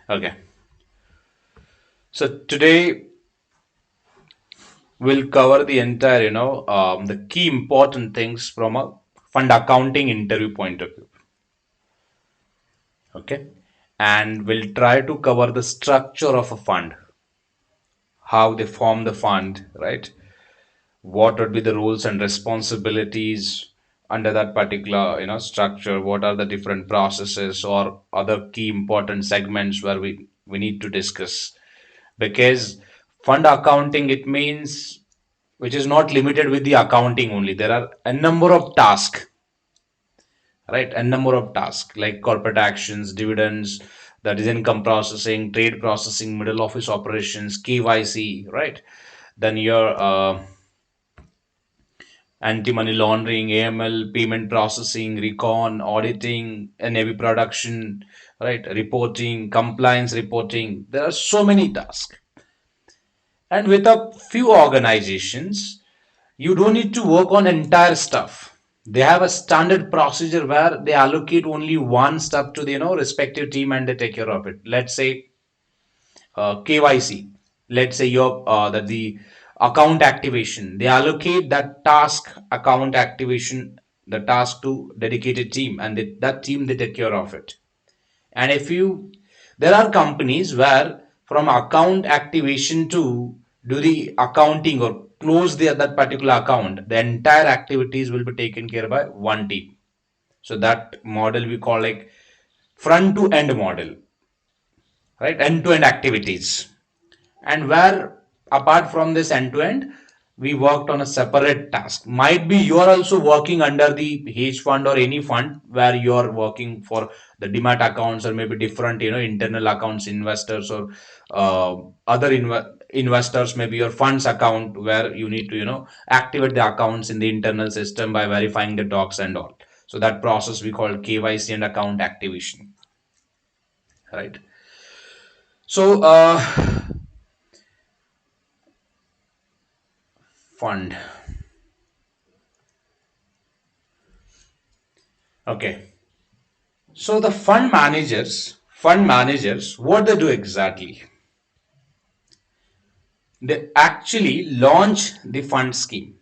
Okay. So today we'll cover the entire, the key important things from a fund accounting interview point of view. Okay. And we'll try to cover the structure of a fund, how they form the fund, right? What would be the roles and responsibilities under that particular, structure? What are the different processes or other key important segments where we need to discuss? Because fund accounting, it means which is not limited with the accounting only. There are a number of tasks, right? A number of tasks like corporate actions, dividends, that is income processing, trade processing, middle office operations, KYC, right? Then your anti-money laundering, AML, payment processing, Recon, auditing, NAV production, right? Reporting, compliance reporting. There are so many tasks. And with a few organizations, you don't need to work on entire stuff. They have a standard procedure where they allocate only one stuff to the respective team and they take care of it. Let's say KYC. Let's say your that the account activation. They allocate that task account activation the task to dedicated team and that team they take care of it. And if you, there are companies where from account activation to do the accounting or close that particular account, the entire activities will be taken care by one team. So that model we call like front to end model, right? End to end activities. And where apart from this end to end, we worked on a separate task. Might be you are also working under the hedge fund or any fund where you are working for the demat accounts or maybe different internal accounts, investors or other investors, maybe your funds account where you need to activate the accounts in the internal system by verifying the docs and all. So that process we call KYC and account activation, right? So fund. Okay. So the fund managers, what they do exactly? They actually launch the fund scheme,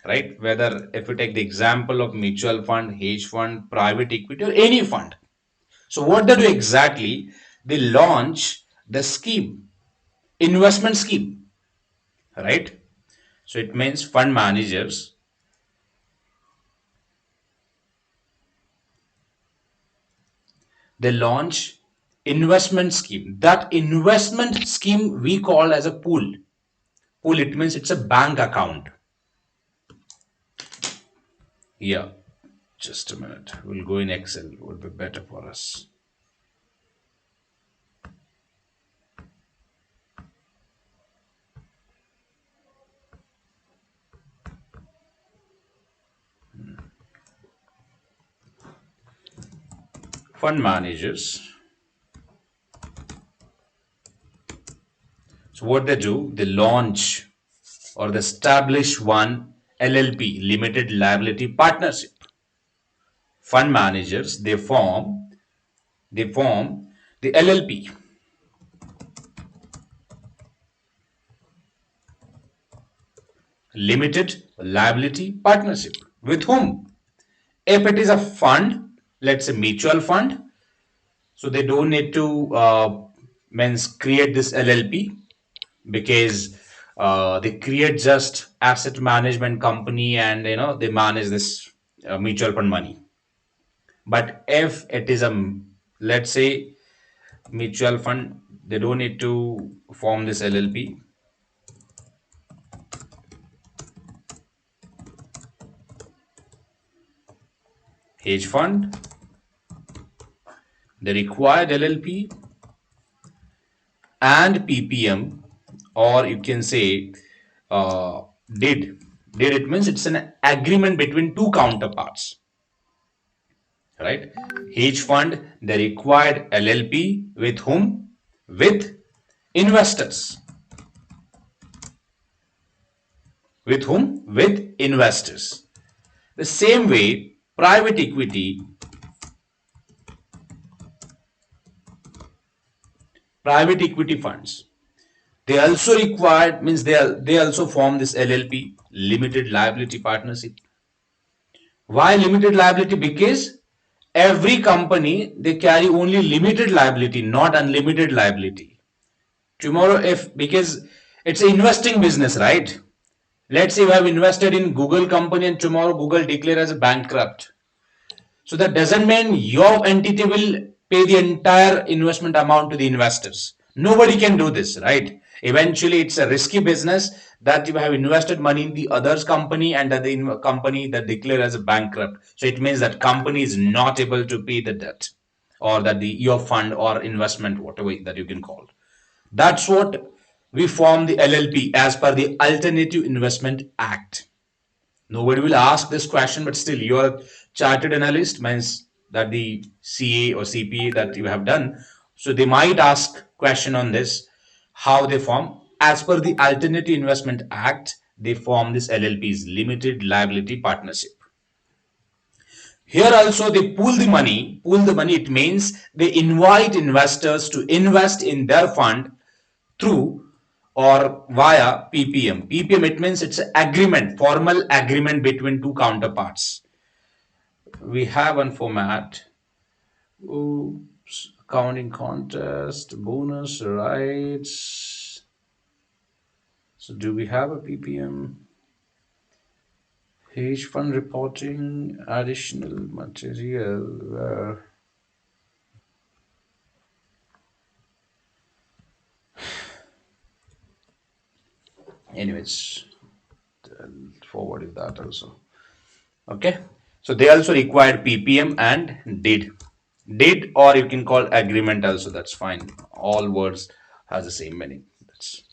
right? Whether if you take the example of mutual fund, hedge fund, private equity, or any fund. So what they do exactly? They launch the scheme, investment scheme, right? So it means fund managers, they launch investment scheme. That investment scheme we call as a pool. Pool, it means it's a bank account. Yeah, just a minute. We'll go in Excel. Would be better for us. Fund managers. So what they do, they launch or they establish one LLP, limited liability partnership. Fund managers, they form the LLP, limited liability partnership. With whom? If it is a fund, let's say mutual fund, so they don't need to means create this LLP because they create just asset management company and they manage this mutual fund money. But if it is a, let's say, mutual fund, they don't need to form this LLP. Hedge fund, the required LLP and PPM, or you can say uh, did. Did, it means it's an agreement between two counterparts, right? Hedge fund, the required LLP with whom? With investors. With whom? With investors. The same way, private equity, Private equity funds. They also required, means they also form this LLP, limited liability partnership. Why limited liability? Because every company they carry only limited liability, not unlimited liability. Tomorrow, if because it's an investing business, right? Let's say you have invested in Google company and tomorrow Google declare as a bankrupt. So that doesn't mean your entity will pay the entire investment amount to the investors. Nobody can do this, right? Eventually, it's a risky business that you have invested money in the other's company and that the company that declare as a bankrupt. So it means that company is not able to pay the debt or that the your fund or investment, whatever that you can call. That's what we form the LLP as per the Alternative Investment Act. Nobody will ask this question, but still you're a chartered analyst, means that the CA or CPA that you have done. So they might ask question on this, how they form. As per the Alternative Investment Act, they form this LLPs, limited liability partnership. Here also they pool the money. Pool the money, it means they invite investors to invest in their fund through or via PPM. PPM, it means it's an agreement, formal agreement between two counterparts. We have one format. Oops, accounting contest, bonus rights. So do we have a PPM? Hedge fund reporting, additional material where anyways, I'll forward you that also. Okay, so they also required PPM and did, or you can call agreement also, that's fine. All words has the same meaning. That's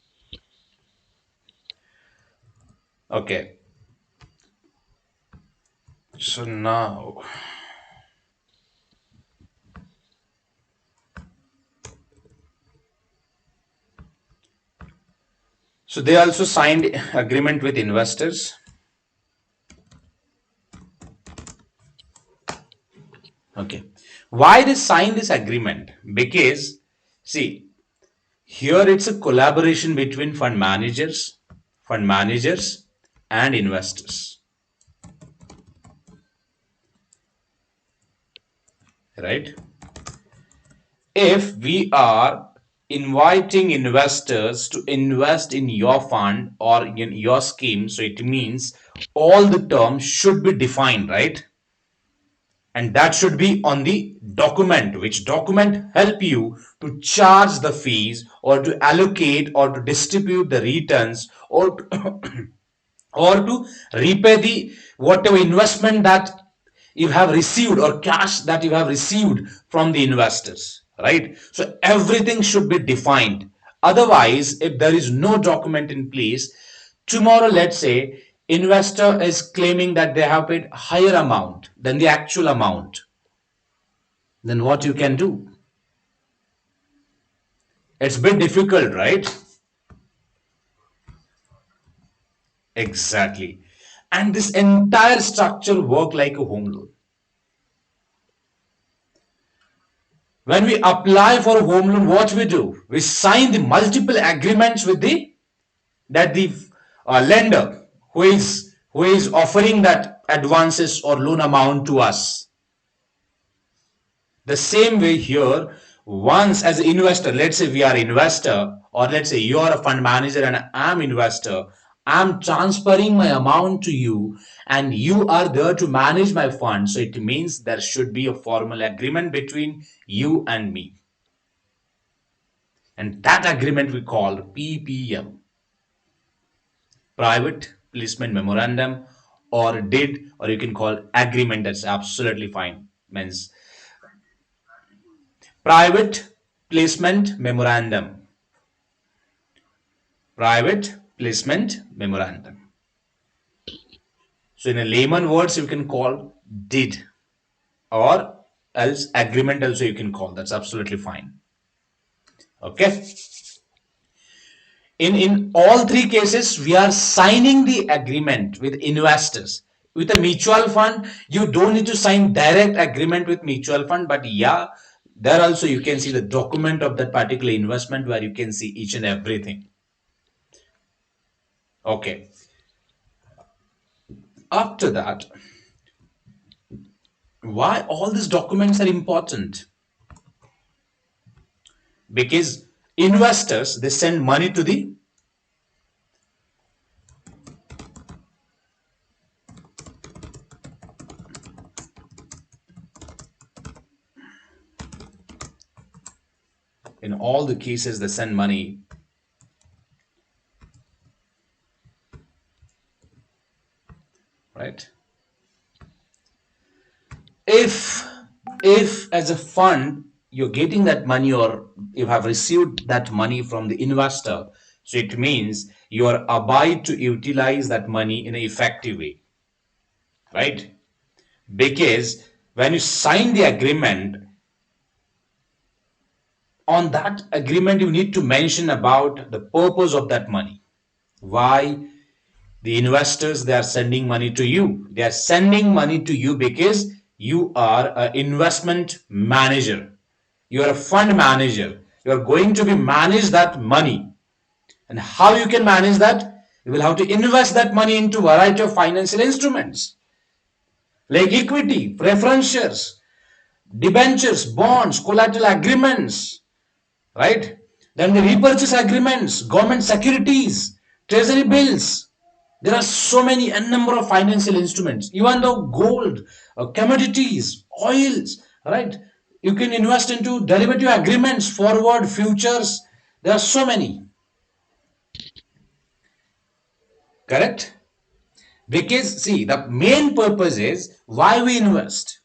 okay. So now, so they also signed agreement with investors. Okay, why they signed this agreement? Because see, here it's a collaboration between fund managers and investors, right? If we are inviting investors to invest in your fund or in your scheme, so it means all the terms should be defined, right? And that should be on the document, which document help you to charge the fees or to allocate or to distribute the returns or or to repay the whatever investment that you have received or cash that you have received from the investors, right? So everything should be defined. Otherwise, if there is no document in place, tomorrow let's say investor is claiming that they have paid higher amount than the actual amount, then what you can do? It's a bit difficult, right? Exactly. And this entire structure work like a home loan. When we apply for a home loan, what we do? We sign the multiple agreements with the lender who is offering that advances or loan amount to us. The same way here, once as an investor, let's say we are investor, or let's say you are a fund manager and I'm investor, I'm transferring my amount to you and you are there to manage my fund. So it means there should be a formal agreement between you and me. And that agreement we call PPM, Private Placement Memorandum, or did, or you can call agreement. That's absolutely fine. Means Private Placement Memorandum. Private Placement Memorandum. So in a layman words, you can call did, or else agreement also you can call. That's absolutely fine. Okay. In all three cases, we are signing the agreement with investors. With a mutual fund, you don't need to sign direct agreement with mutual fund, but yeah, There also you can see the document of that particular investment where you can see each and everything. Okay. After that, why all these documents are important? Because investors, they send money to the, in all the cases they send money, right? If if as a fund you're getting that money, or you have received that money from the investor, so it means you are abide to utilize that money in an effective way, right? Because when you sign the agreement, on that agreement you need to mention about the purpose of that money. Why the investors, they are sending money to you? They are sending money to you because you are an investment manager, you are a fund manager, you are going to be manage that money. And how you can manage that? You will have to invest that money into variety of financial instruments like equity, preference shares, debentures, bonds, collateral agreements, right? Then the repurchase agreements, government securities, treasury bills. There are so many, a number of financial instruments, even though gold, commodities, oils, right? You can invest into derivative agreements, forward, futures. There are so many, correct? Because see, the main purpose is why we invest.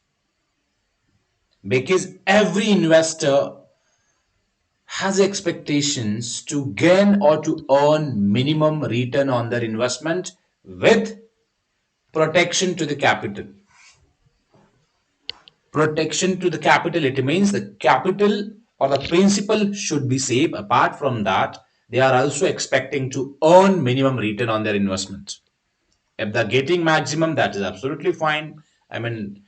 Because every investor has expectations to gain or to earn minimum return on their investment with protection to the capital. Protection to the capital, it means the capital or the principal should be safe. Apart from that, they are also expecting to earn minimum return on their investment. If they're getting maximum, that is absolutely fine. I mean,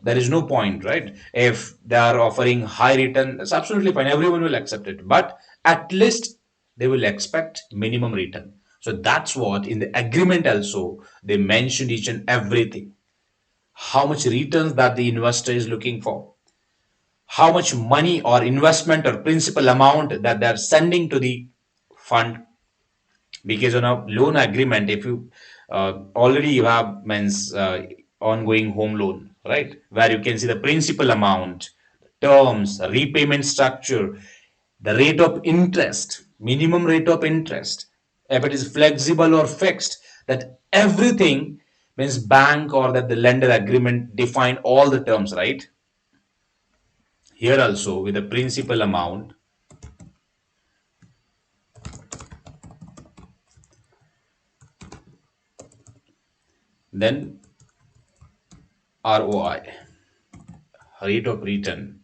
there is no point, right? If they are offering high return, that's absolutely fine. Everyone will accept it. But at least they will expect minimum return. So that's what in the agreement also they mentioned each and everything. How much returns that the investor is looking for, how much money or investment or principal amount that they're sending to the fund. Because on a loan agreement, if you already you have means ongoing home loan, right, where you can see the principal amount, terms, repayment structure, the rate of interest, minimum rate of interest, if it is flexible or fixed, that everything means bank or that the lender agreement define all the terms, right? Here also with the principal amount, then ROI, rate of return,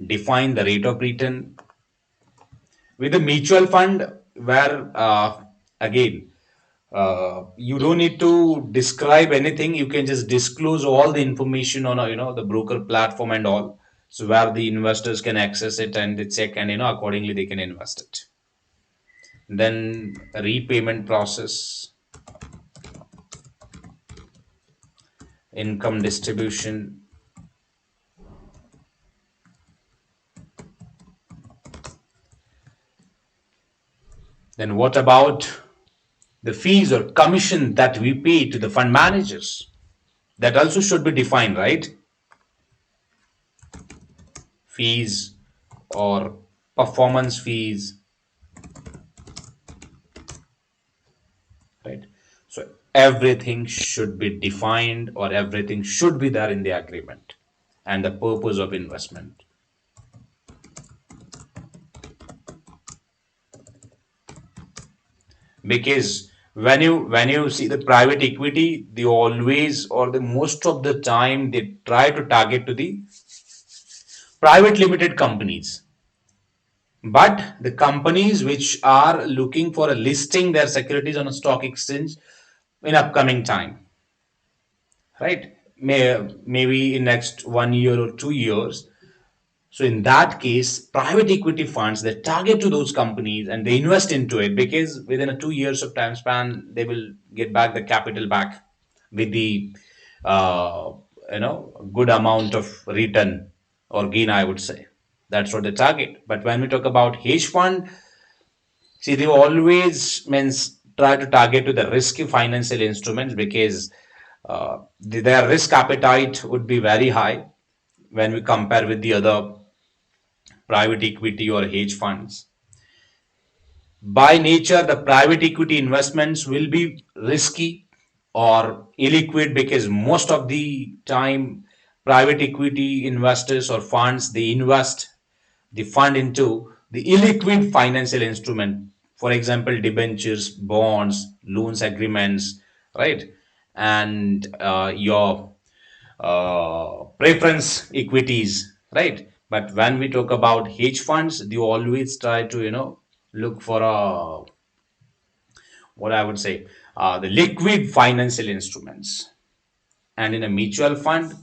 define the rate of return. With a mutual fund, where again you don't need to describe anything, you can just disclose all the information on the broker platform and all, so where the investors can access it and they check, and accordingly they can invest it. Then repayment process, income distribution. Then what about the fees or commission that we pay to the fund managers? That also should be defined, right? Fees or performance fees, right? So everything should be defined, or everything should be there in the agreement, and the purpose of investment. Because when you see the private equity, they always, or the most of the time, they try to target to the private limited companies. But the companies which are looking for a listing their securities on a stock exchange in upcoming time, right? Maybe in next 1 year or 2 years. So in that case, private equity funds, they target to those companies and they invest into it, because within a 2 years of time span, they will get back the capital back with the uh, good amount of return or gain, I would say. That's what they target. But when we talk about hedge fund, see, they always means try to target to the risky financial instruments, because their risk appetite would be very high when we compare with the other private equity or hedge funds. By nature, the private equity investments will be risky or illiquid, because most of the time private equity investors or funds, they invest the fund into the illiquid financial instrument, for example debentures, bonds, loans agreements, right? And your preference equities, right? But when we talk about hedge funds, they always try to look for a, what I would say, the liquid financial instruments. And in a mutual fund,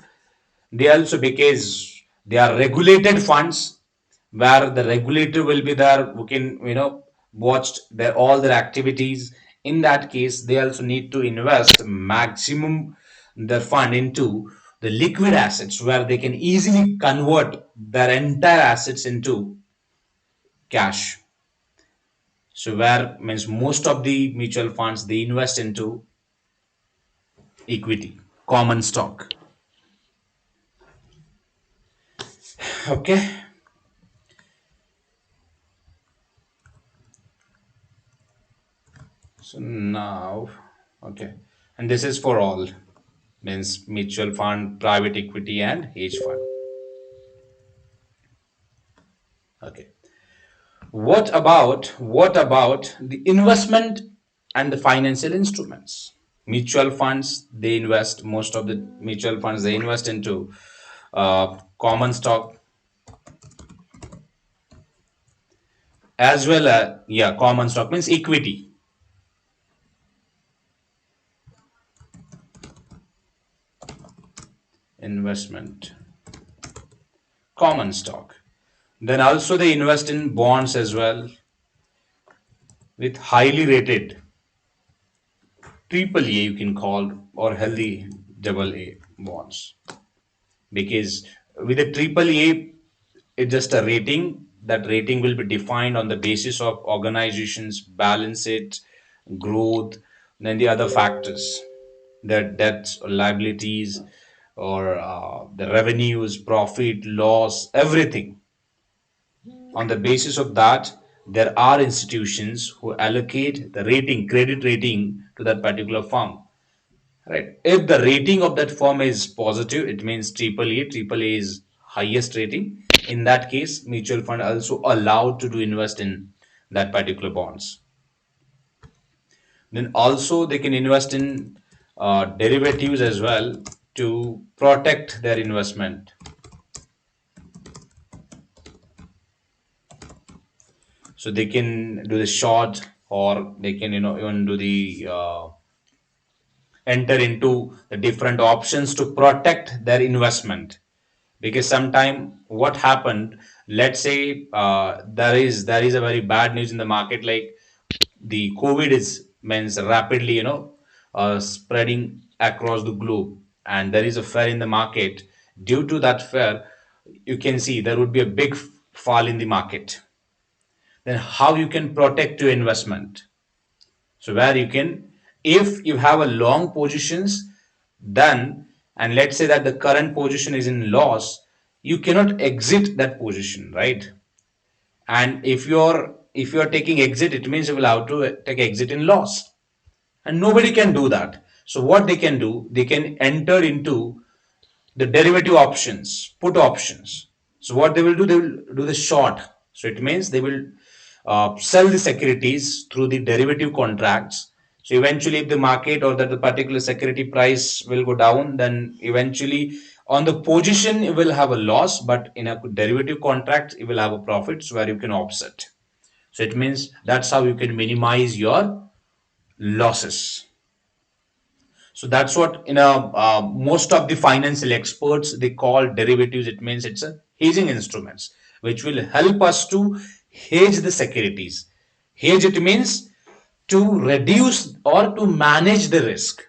they also, because they are regulated funds, where the regulator will be there who can watch their all their activities. In that case, they also need to invest maximum their fund into the liquid assets, where they can easily convert their entire assets into cash. So where means most of the mutual funds, they invest into equity, common stock. Okay. So now, okay, and this is for all, means mutual fund, private equity, and hedge fund. Okay. What about the investment and the financial instruments? Mutual funds, they invest, most of the mutual funds, they invest into common stock, as well as, yeah, common stock means equity, investment, common stock. Then also they invest in bonds as well, with highly rated triple A, you can call, or healthy double A bonds, because with a triple A, it's just a rating. That rating will be defined on the basis of organization's balance sheet, growth, then the other factors, their debts or liabilities, or the revenues, profit, loss, everything. On the basis of that, there are institutions who allocate the rating, credit rating, to that particular firm. Right. If the rating of that firm is positive, it means triple A. Triple A is highest rating. In that case, mutual fund also allowed to do invest in that particular bonds. Then also they can invest in derivatives as well, to protect their investment. So they can do the short, or they can even do the enter into the different options to protect their investment. Because sometime what happened, let's say there is a very bad news in the market, like the covid is means rapidly spreading across the globe, and there is a fear in the market. Due to that fear, you can see there would be a big fall in the market. Then how you can protect your investment? So where you can, if you have a long positions, then, and let's say that the current position is in loss, you cannot exit that position, right? And if you're taking exit, it means you will have to take exit in loss, and nobody can do that. So what they can do, they can enter into the derivative options, put options. So what they will do, they will do the short. So it means they will sell the securities through the derivative contracts. So eventually, if the market or that the particular security price will go down, then eventually on the position you will have a loss, but in a derivative contract you will have a profit, where you can offset. So it means that's how you can minimize your losses. So that's what most of the financial experts, they call derivatives. It means it's a hedging instruments, which will help us to hedge the securities. Hedge, it means to reduce or to manage the risk,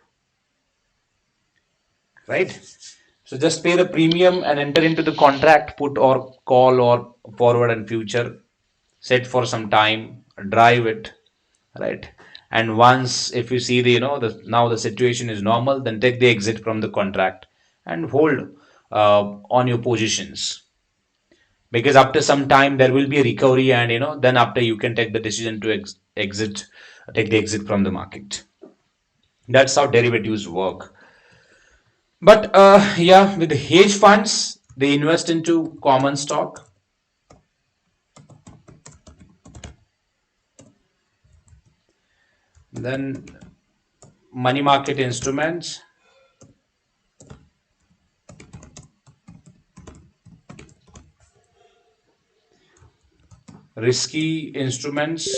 right? So just pay the premium and enter into the contract, put or call or forward and future, set for some time, drive it, right? And once if you see the now the situation is normal, then take the exit from the contract and hold on your positions, because after some time there will be a recovery, and then after you can take the decision to exit, take the exit from the market. That's how derivatives work. But yeah, with the hedge funds, they invest into common stock, then money market instruments, risky instruments,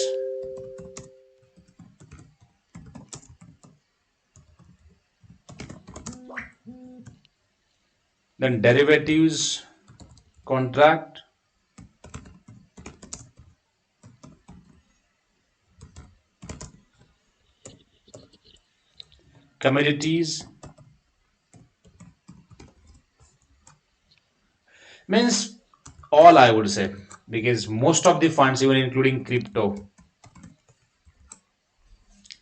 then derivatives, contract, commodities. Means all, I would say, because most of the funds, even including crypto,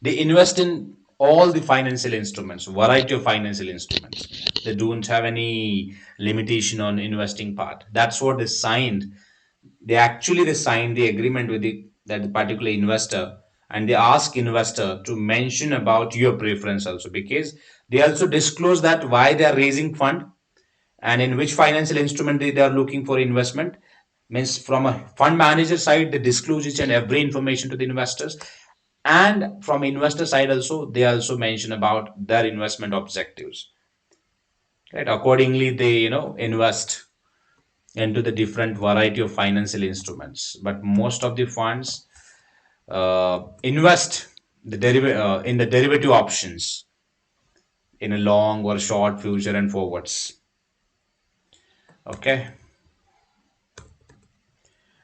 they invest in all the financial instruments, variety of financial instruments. They don't have any limitation on investing part. That's what they signed. They signed the agreement with that particular investor, and they ask investor to mention about your preference also, because they also disclose that why they are raising fund and in which financial instrument they are looking for investment. Means from a fund manager side, they disclose each and every information to the investors, and from investor side also, they also mention about their investment objectives, right? Accordingly, they invest into the different variety of financial instruments. But most of the funds invest in the derivative options, in a long or short future and forwards. Okay.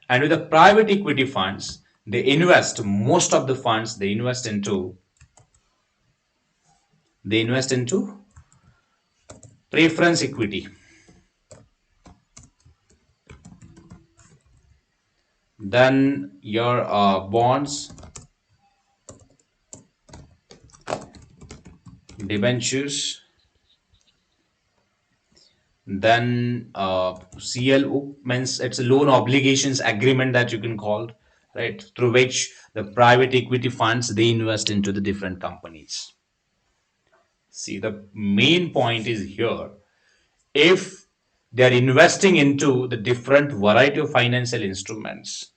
And with the private equity funds, most of the funds they invest into preference equity, then your bonds, debentures, then CLO, means it's a loan obligations agreement that you can call, right? Through which the private equity funds they invest into the different companies. See, the main point is here, if they are investing into the different variety of financial instruments,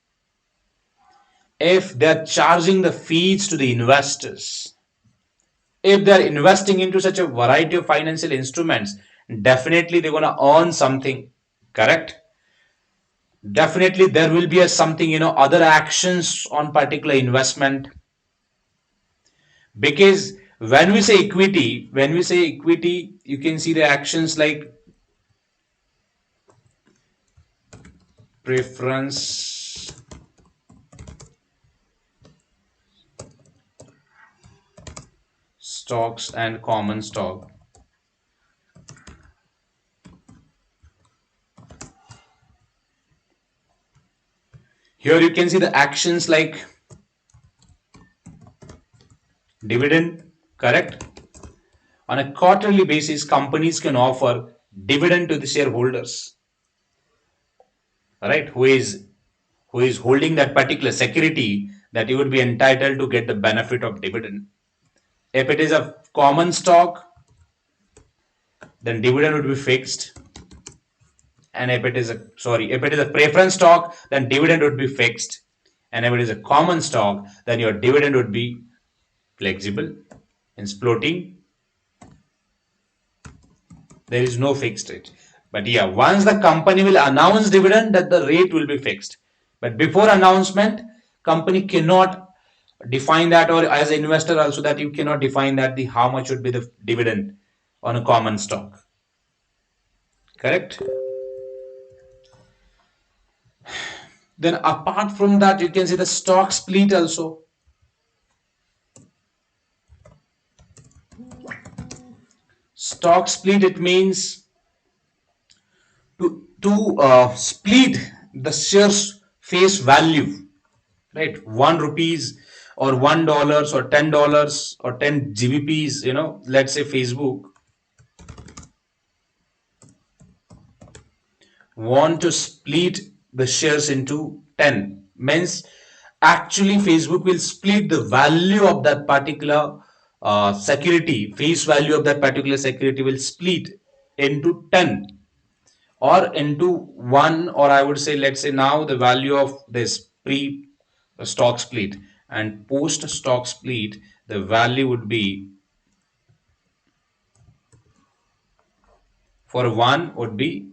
if they're charging the fees to the investors, if they're investing into such a variety of financial instruments, definitely they're going to earn something, correct? Definitely there will be a something, other actions on particular investment. Because when we say equity, you can see the actions like preference, stocks, and common stock. Here you can see the actions like dividend, correct? On a quarterly basis, companies can offer dividend to the shareholders, right? Who is holding that particular security, that you would be entitled to get the benefit of dividend. If it is a common stock, then dividend would be fixed. And if it is a preference stock, then dividend would be fixed. And if it is a common stock, then your dividend would be flexible. In floating, there is no fixed rate. But yeah, once the company will announce dividend, that the rate will be fixed. But before announcement, company cannot define that, or as an investor also, that you cannot define that the how much would be the dividend on a common stock. Correct? Then apart from that, you can see the stock split also. Stock split, it means to split the shares face value, right? 1 rupees or $1 or $10 or 10 GBPs, let's say Facebook want to split the shares into 10, means actually Facebook will split the value of that particular security, face value of that particular security will split into 10 or into 1, or I would say, let's say now the value of this pre stock split and post stock split, the value would be for 1 would be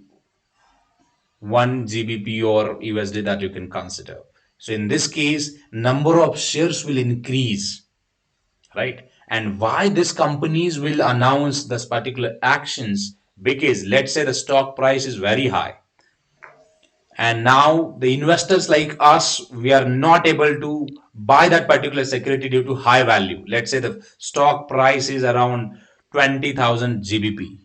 1 GBP or USD that you can consider. So in this case, number of shares will increase, right? And why these companies will announce this particular actions? Because let's say the stock price is very high, and now the investors like us, we are not able to buy that particular security due to high value. Let's say the stock price is around 20,000 GBP.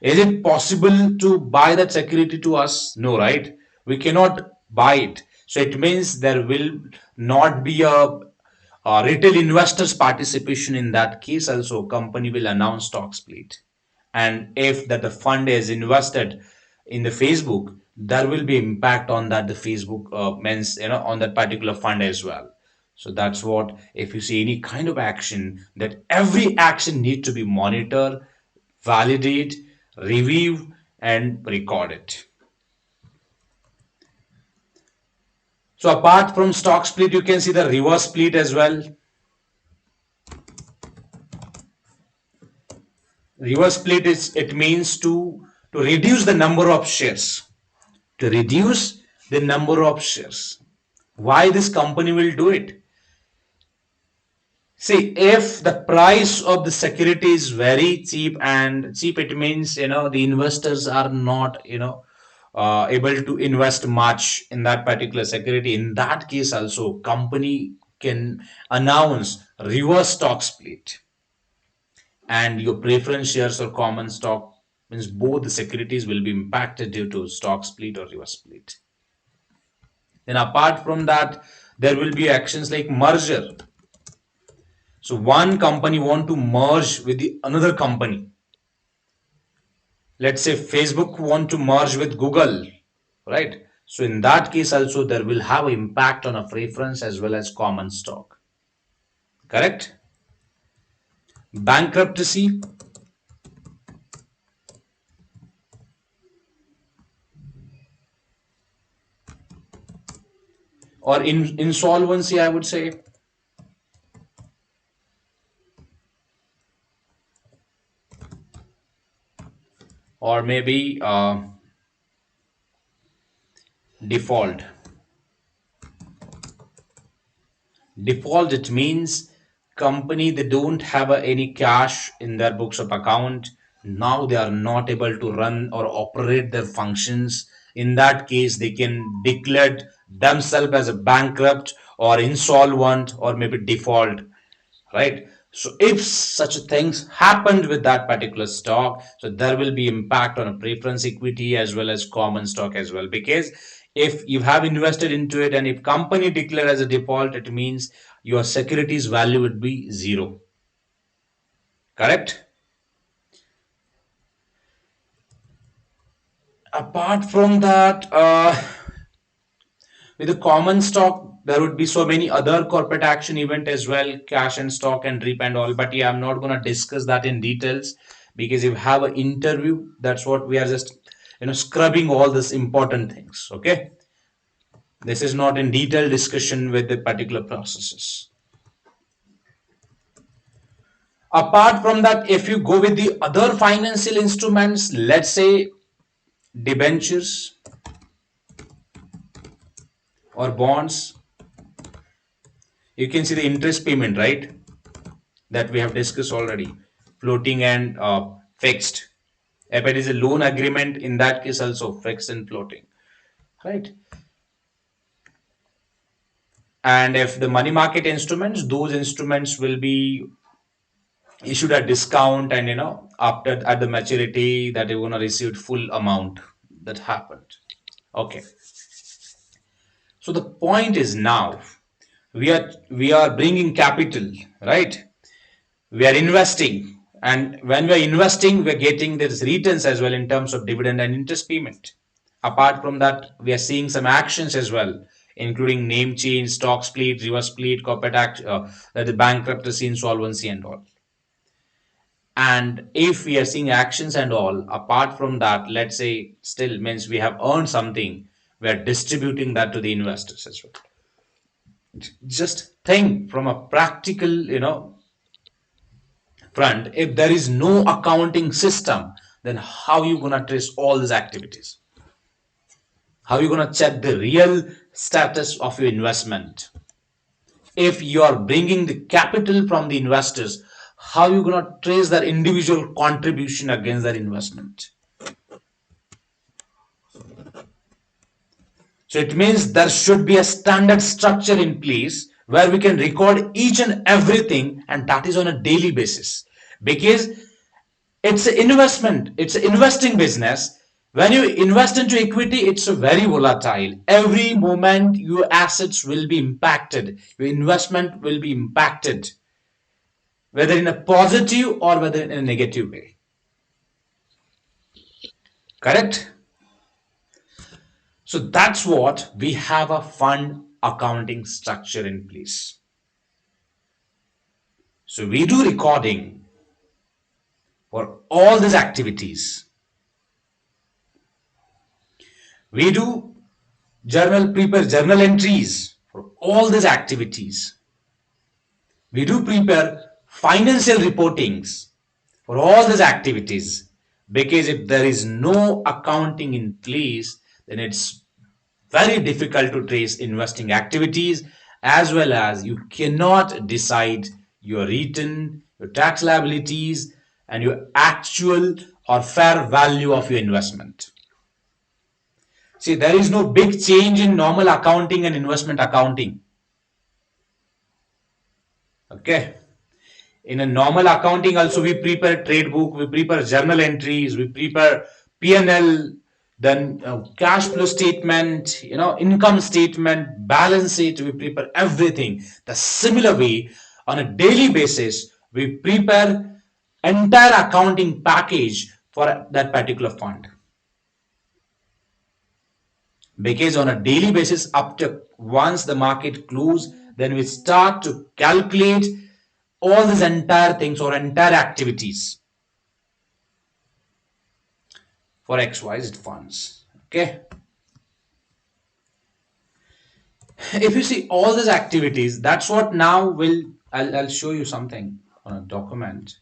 Is it possible to buy that security to us? No, right? We cannot buy it. So it means there will not be a retail investors participation. In that case also, company will announce stock split. And if that the fund is invested in the Facebook, there will be impact on that the Facebook means, on that particular fund as well. So that's what, if you see any kind of action, that every action need to be monitored, validate, review, and record it. So apart from stock split, you can see the reverse split as well. Reverse split is, it means to reduce the number of shares. To reduce the number of shares. Why this company will do it? See, if the price of the security is very cheap, and cheap, it means the investors are not able to invest much in that particular security. In that case, also company can announce reverse stock split, and your preference shares or common stock, means both the securities will be impacted due to stock split or reverse split. Then apart from that, there will be actions like merger. So one company want to merge with the another company. Let's say Facebook want to merge with Google, right? So in that case also, there will have impact on a preference as well as common stock. Correct? Bankruptcy or insolvency, I would say. Or maybe default. Default, it means company, they don't have any cash in their books of account. Now they are not able to run or operate their functions. In that case, they can declare themselves as a bankrupt or insolvent or maybe default, right? So if such things happened with that particular stock, so there will be impact on a preference equity as well as common stock as well. Because if you have invested into it and if company declare as a default, it means your securities value would be zero. Correct? Apart from that, with the common stock, there would be so many other corporate action event as well, cash and stock and drip and all. But yeah, I'm not gonna discuss that in details, because if you have an interview, that's what we are just scrubbing all these important things. Okay, this is not in detailed discussion with the particular processes. Apart from that, if you go with the other financial instruments, let's say debentures or bonds, you can see the interest payment, right? That we have discussed already, floating and fixed. If it is a loan agreement, in that case also fixed and floating, right? And if the money market instruments, those instruments will be issued at discount, and after at the maturity that you're going to receive full amount. That happened. Okay. So the point is, now we are bringing capital, right? We are investing, and when we are investing, we are getting these returns as well in terms of dividend and interest payment. Apart from that, we are seeing some actions as well, including name change, stock split, reverse split, corporate act, the bankruptcy, insolvency, and all. And if we are seeing actions and all, apart from that, let's say still means we have earned something, we are distributing that to the investors as well. Just think from a practical, front. If there is no accounting system, then how you gonna trace all these activities? How you gonna check the real status of your investment? If you are bringing the capital from the investors, how you gonna trace their individual contribution against their investment? So it means there should be a standard structure in place where we can record each and everything, and that is on a daily basis. Because it's an investment, it's an investing business. When you invest into equity, it's very volatile. Every moment your assets will be impacted, your investment will be impacted, whether in a positive or whether in a negative way. Correct? So that's what we have a fund accounting structure in place. So we do recording for all these activities. We do prepare journal entries for all these activities. We do prepare financial reportings for all these activities, because if there is no accounting in place, then it's very difficult to trace investing activities, as well as you cannot decide your return, your tax liabilities, and your actual or fair value of your investment. See, there is no big change in normal accounting and investment accounting. Okay. In a normal accounting also, we prepare trade book, we prepare journal entries, we prepare P&L, then cash flow statement, income statement, balance sheet, we prepare everything. The similar way, on a daily basis, we prepare entire accounting package for that particular fund. Because on a daily basis, up to once the market close, then we start to calculate all these entire things or entire activities for XYZ funds. Okay. If you see all these activities, that's what now I'll show you something on a document.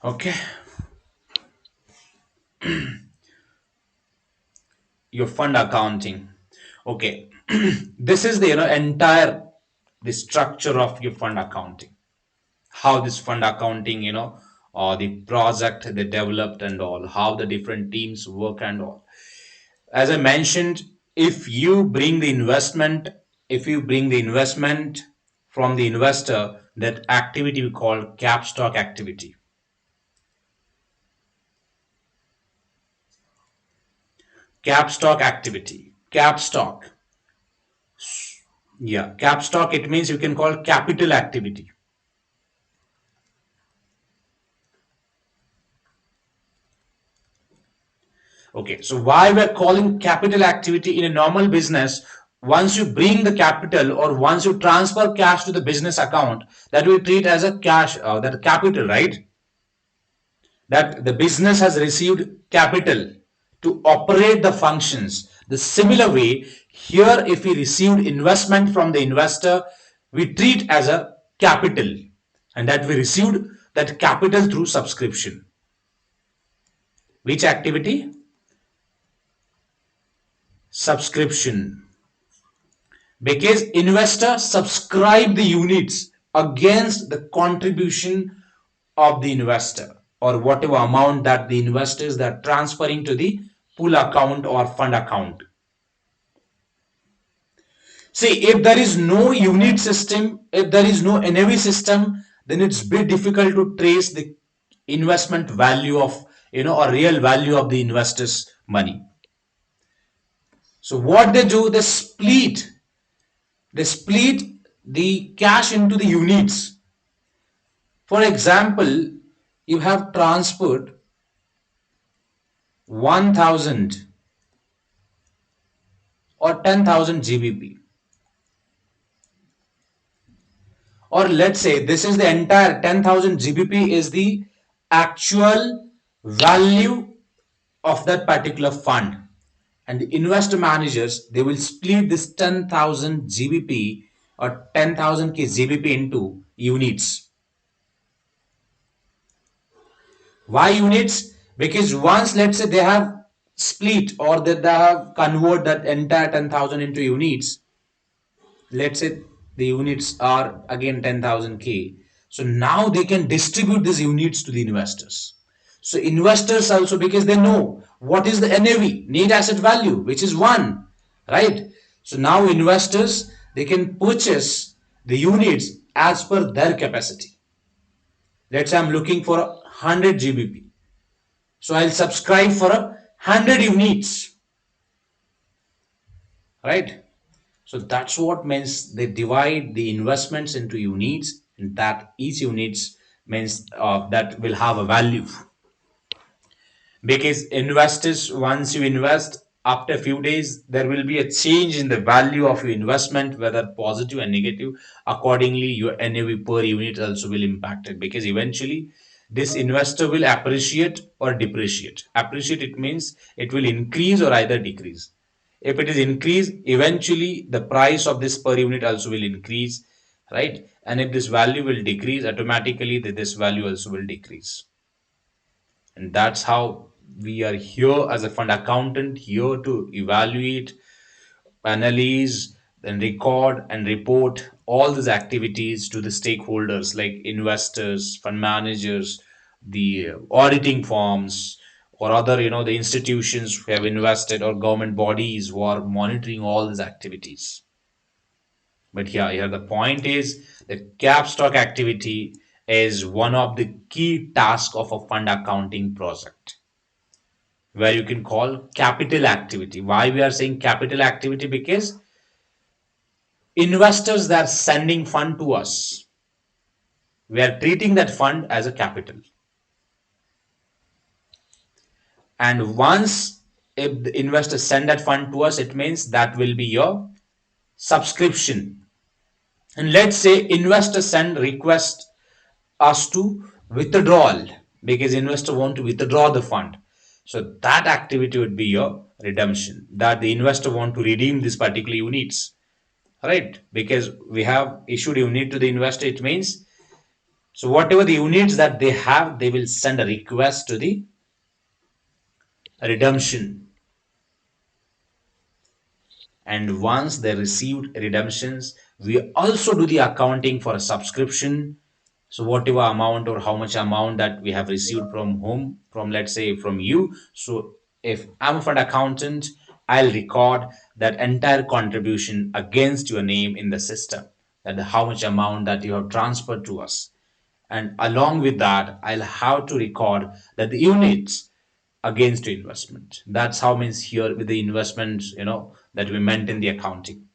Okay. Your fund accounting. Okay. This is the entire the structure of your fund accounting. How this fund accounting, or the project they developed and all, how the different teams work and all. As I mentioned, if you bring the investment from the investor, that activity we call cap stock activity. Cap stock activity. Cap stock. Yeah, cap stock, it means you can call capital activity. Okay, so why we're calling capital activity in a normal business? once you bring the capital or once you transfer cash to the business account, that we treat as a cash, that capital, right? That the business has received capital to operate the functions. The similar way, here if we received investment from the investor, we treat as a capital, and that we received that capital through subscription. Which activity? Subscription. Because investor subscribe the units against the contribution of the investor, or whatever amount that the investors that are transferring to the pool account or fund account. See, if there is no unit system, if there is no NAV system, then it's a bit difficult to trace the investment value of, or real value of the investors' money. So what they do, they split the cash into the units. For example, you have transferred 1000 or 10,000 GBP. Or let's say this is the entire 10,000 GBP is the actual value of that particular fund. And the investor managers, they will split this 10,000 GBP or 10,000 GBP into units. Why units? Because once, let's say, they have split or that they have converted that entire 10,000 into units, let's say the units are again 10,000 K. So now they can distribute these units to the investors. So investors also, because they know what is the NAV, net asset value, which is 1, right? So now investors, they can purchase the units as per their capacity. Let's say I'm looking for 100 GBP. So I'll subscribe for 100 units, right? So that's what means they divide the investments into units, and that each units means that will have a value. Because investors, once you invest, after a few days, there will be a change in the value of your investment, whether positive and negative. Accordingly, your NAV per unit also will impact it, because eventually this investor will appreciate or depreciate. Appreciate, it means it will increase or either decrease. If it is increase, eventually the price of this per unit also will increase, right? And if this value will decrease, automatically this value also will decrease. And that's how we are here as a fund accountant, here to evaluate, analyze, then record and report all these activities to the stakeholders like investors, fund managers, the auditing firms, or other, the institutions who have invested, or government bodies who are monitoring all these activities. But here the point is that cap stock activity is one of the key tasks of a fund accounting project, where you can call capital activity. Why we are saying capital activity? Because investors that are sending fund to us, we are treating that fund as a capital. And once if the investors send that fund to us, it means that will be your subscription. And let's say investors send request us to withdrawal, because investor want to withdraw the fund. So that activity would be your redemption, that the investor want to redeem this particular units, right? Because we have issued unit to the investor, it means, so whatever the units that they have, they will send a request to the redemption. And once they received redemptions, we also do the accounting for a subscription. So whatever amount or how much amount that we have received from whom, from let's say from you. So if I'm a fund accountant, I'll record that entire contribution against your name in the system, that how much amount that you have transferred to us. And along with that, I'll have to record that the units against your investment. That's how means here with the investments, that we meant in the accounting,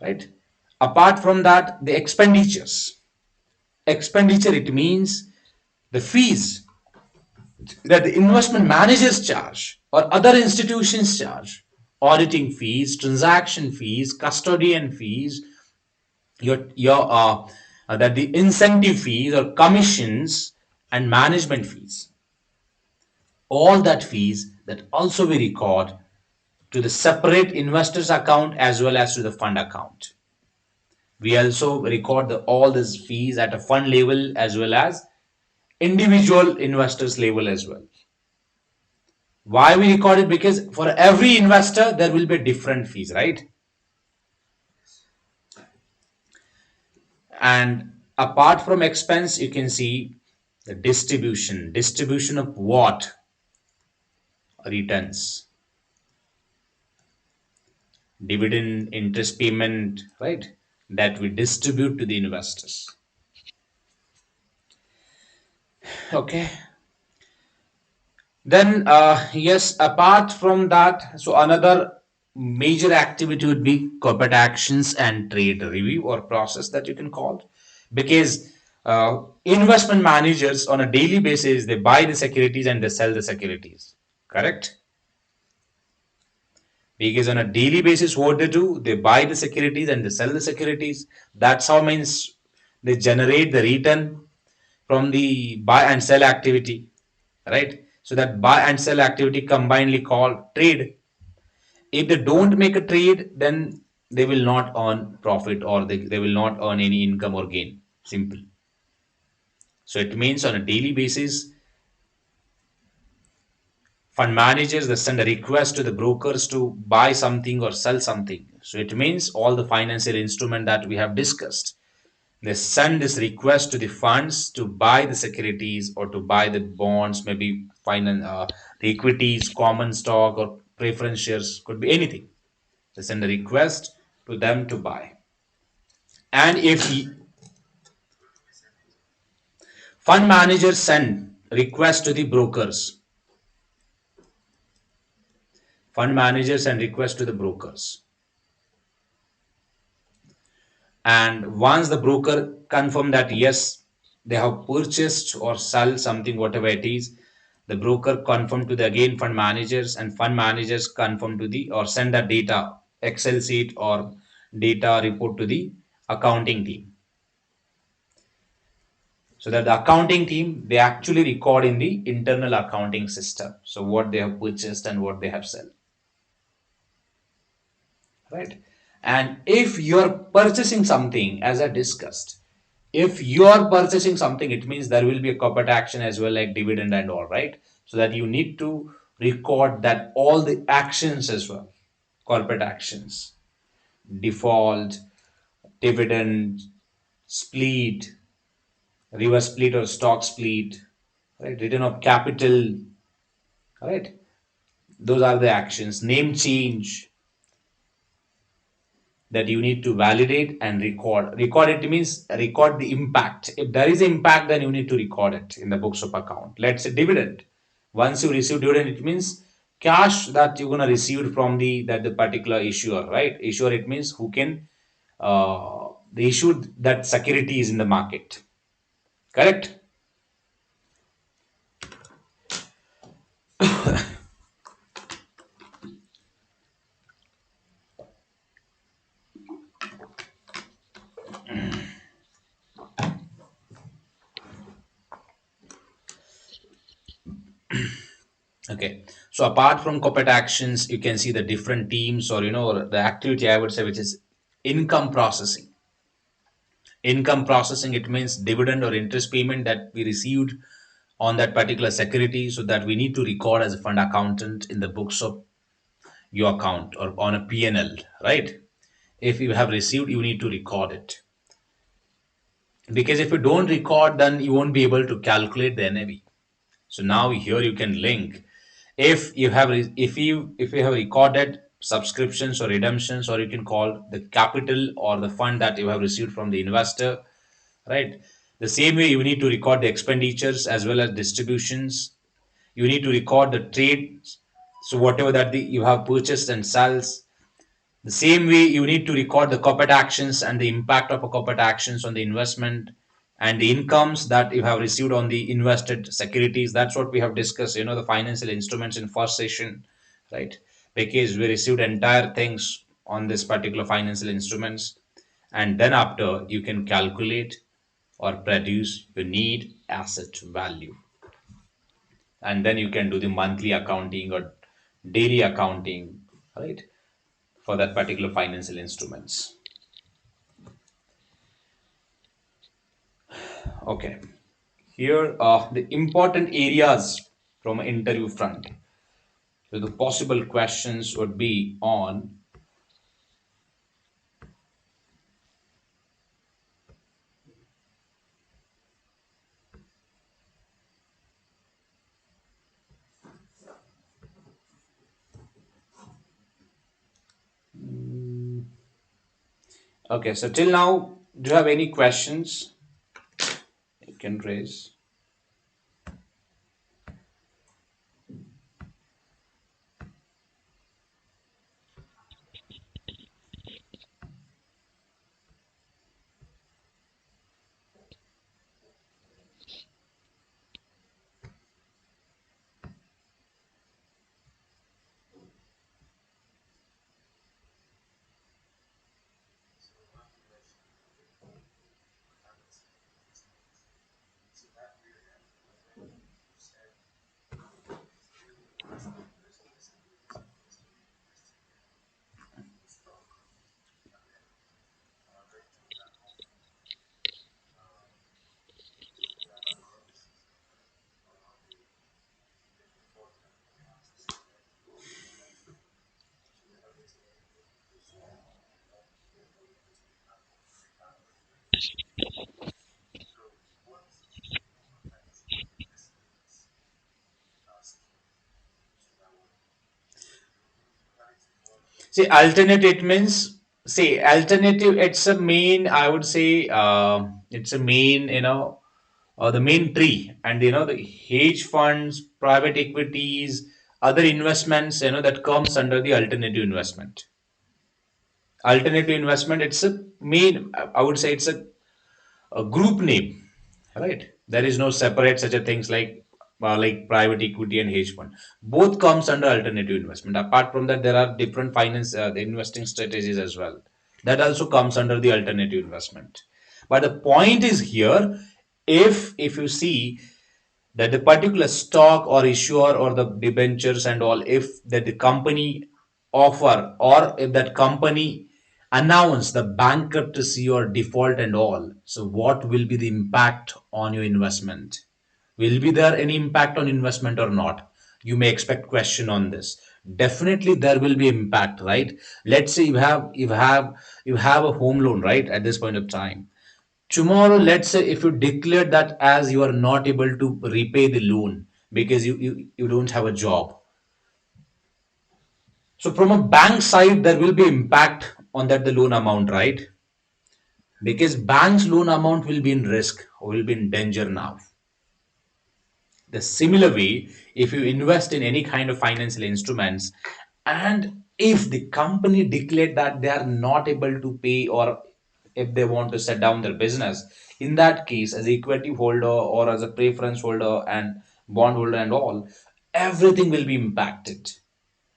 right? Apart from that, the expenditure, it means the fees that the investment managers charge or other institutions charge. auditing fees, transaction fees, custodian fees, that the incentive fees or commissions and management fees. All that fees that also we record to the separate investors account as well as to the fund account. We also record all these fees at a fund level as well as individual investors level as well. Why we record it? Because for every investor there will be different fees, right? And apart from expense, you can see the distribution of what? Returns, dividend, interest payment, right? That we distribute to the investors. Okay. Then, yes, apart from that, so another major activity would be corporate actions and trade review or process that you can call, because investment managers on a daily basis they buy the securities and they sell the securities. Correct? Because on a daily basis, what they do, they buy the securities and they sell the securities. That's how means they generate the return from the buy and sell activity, right? So that buy and sell activity combinedly called trade. If they don't make a trade, then they will not earn profit or they will not earn any income or gain. Simple. So it means on a daily basis, fund managers they send a request to the brokers to buy something or sell something. So it means all the financial instrument that we have discussed. They send this request to the funds to buy the securities or to buy the bonds, maybe finance, the equities, common stock, or preference shares, could be anything. They send a request to them to buy. And if fund managers send request to the brokers, fund managers send request to the brokers. And once the broker confirm that yes, they have purchased or sell something, whatever it is, the broker confirm to the again fund managers, and fund managers confirm to the or send that data Excel sheet or data report to the accounting team, so that the accounting team they actually record in the internal accounting system, so what they have purchased and what they have sold, right? And if you're purchasing something, as I discussed, if you are purchasing something, it means there will be a corporate action as well, like dividend and all, right? So that you need to record that all the actions as well, corporate actions, default, dividend, split, reverse split or stock split, right? Return of capital, right? Those are the actions. Name change, that you need to validate and record. Record it means record the impact. If there is impact, then you need to record it in the books of account. Let's say dividend. Once you receive dividend, it means cash that you're gonna receive from the particular issuer, right? Issuer it means who can the issue that security is in the market. Correct? Okay. So apart from corporate actions, you can see the different teams or the activity I would say, which is income processing. Income processing, it means dividend or interest payment that we received on that particular security, so that we need to record as a fund accountant in the books of your account or on a P&L, right? If you have received, you need to record it, because if you don't record, then you won't be able to calculate the NAV. So now here you can link, if you have if you have recorded subscriptions or redemptions, or you can call the capital or the fund that you have received from the investor, right? The same way you need to record the expenditures as well as distributions. You need to record the trades, so whatever that you have purchased and sells. The same way you need to record the corporate actions and the impact of a corporate actions on the investment, and the incomes that you have received on the invested securities. That's what we have discussed, the financial instruments in first session, right? because we received entire things on this particular financial instruments, and then after you can calculate or produce your need asset value, and then you can do the monthly accounting or daily accounting, right, for that particular financial instruments. Okay, here are the important areas from an interview front. So the possible questions would be on, okay, so till now, do you have any questions you can raise? See, alternate it means, see, alternative, it's a main, I would say, it's a main, the main tree. And, the hedge funds, private equities, other investments, that comes under the alternative investment. Alternative investment, it's a main, I would say it's a group name, right? There is no separate such a things like private equity and hedge fund. Both comes under alternative investment. Apart from that, there are different finance the investing strategies as well. That also comes under the alternative investment. But the point is here, if you see that the particular stock or issuer or the debentures and all, if that the company offer or if that company announce the bankruptcy or default and all, so what will be the impact on your investment? Will be there any impact on investment or not? You may expect question on this. Definitely there will be impact, right? Let's say you have a home loan, right, at this point of time. Tomorrow, let's say if you declare that as you are not able to repay the loan because you don't have a job. So from a bank side, there will be impact on that the loan amount, right? Because bank's loan amount will be in risk or will be in danger now. The similar way, if you invest in any kind of financial instruments, and if the company declared that they are not able to pay, or if they want to set down their business, in that case, as equity holder or as a preference holder and bond holder and all, everything will be impacted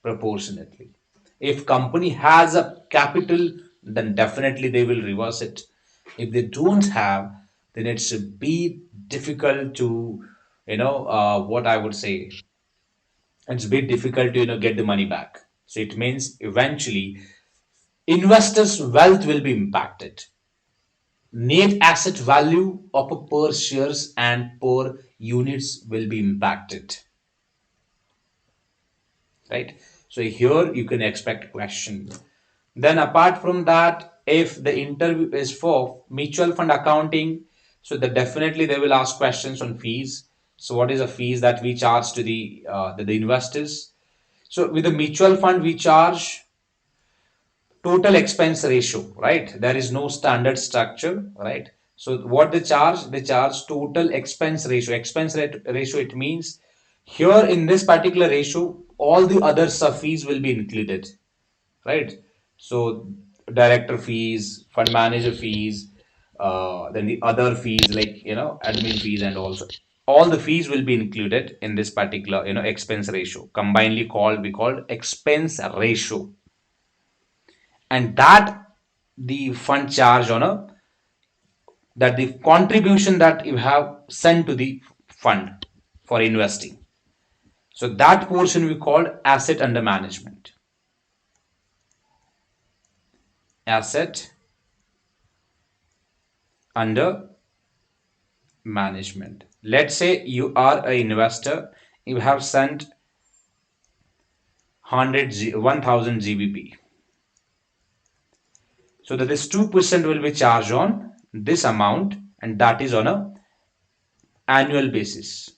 proportionately. If company has a capital, then definitely they will reverse it. If they don't have, then it's a bit difficult to, what I would say, it's a bit difficult to get the money back. So it means eventually investors' wealth will be impacted. Net asset value of a per shares and per units will be impacted, right? So here you can expect question. Then apart from that, if the interview is for mutual fund accounting, so that definitely they will ask questions on fees. So what is the fees that we charge to the investors? So with the mutual fund, we charge total expense ratio, right? There is no standard structure, right? So what they charge total expense ratio. Ratio, it means here in this particular ratio, all the other sub fees will be included, right? So director fees, fund manager fees, then the other fees like admin fees and also. all the fees will be included in this particular expense ratio, combinedly called expense ratio, and that the fund charge on a that the contribution that you have sent to the fund for investing. So that portion we called asset under management. Asset under management. Let's say you are an investor, you have sent 1000 GBP. So that this 2% will be charged on this amount, and that is on a annual basis.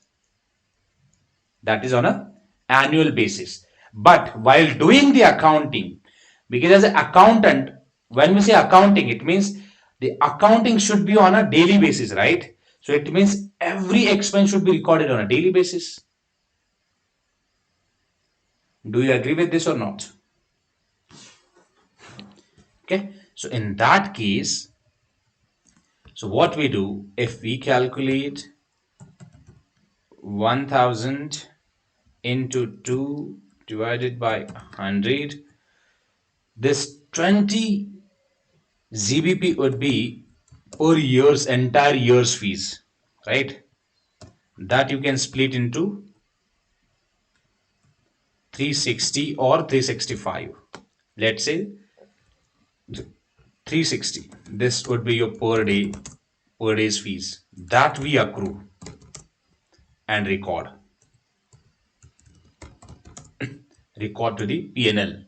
That is on a annual basis. But while doing the accounting, because as an accountant, when we say accounting, it means the accounting should be on a daily basis, right? So it means every expense should be recorded on a daily basis. Do you agree with this or not? Okay, so in that case, so what we do, if we calculate 1000 into 2 divided by 100, this 20 GBP would be per year's entire year's fees, right? That you can split into 360 or 365. Let's say 360. This would be your per day's fees that we accrue and record to the P&L.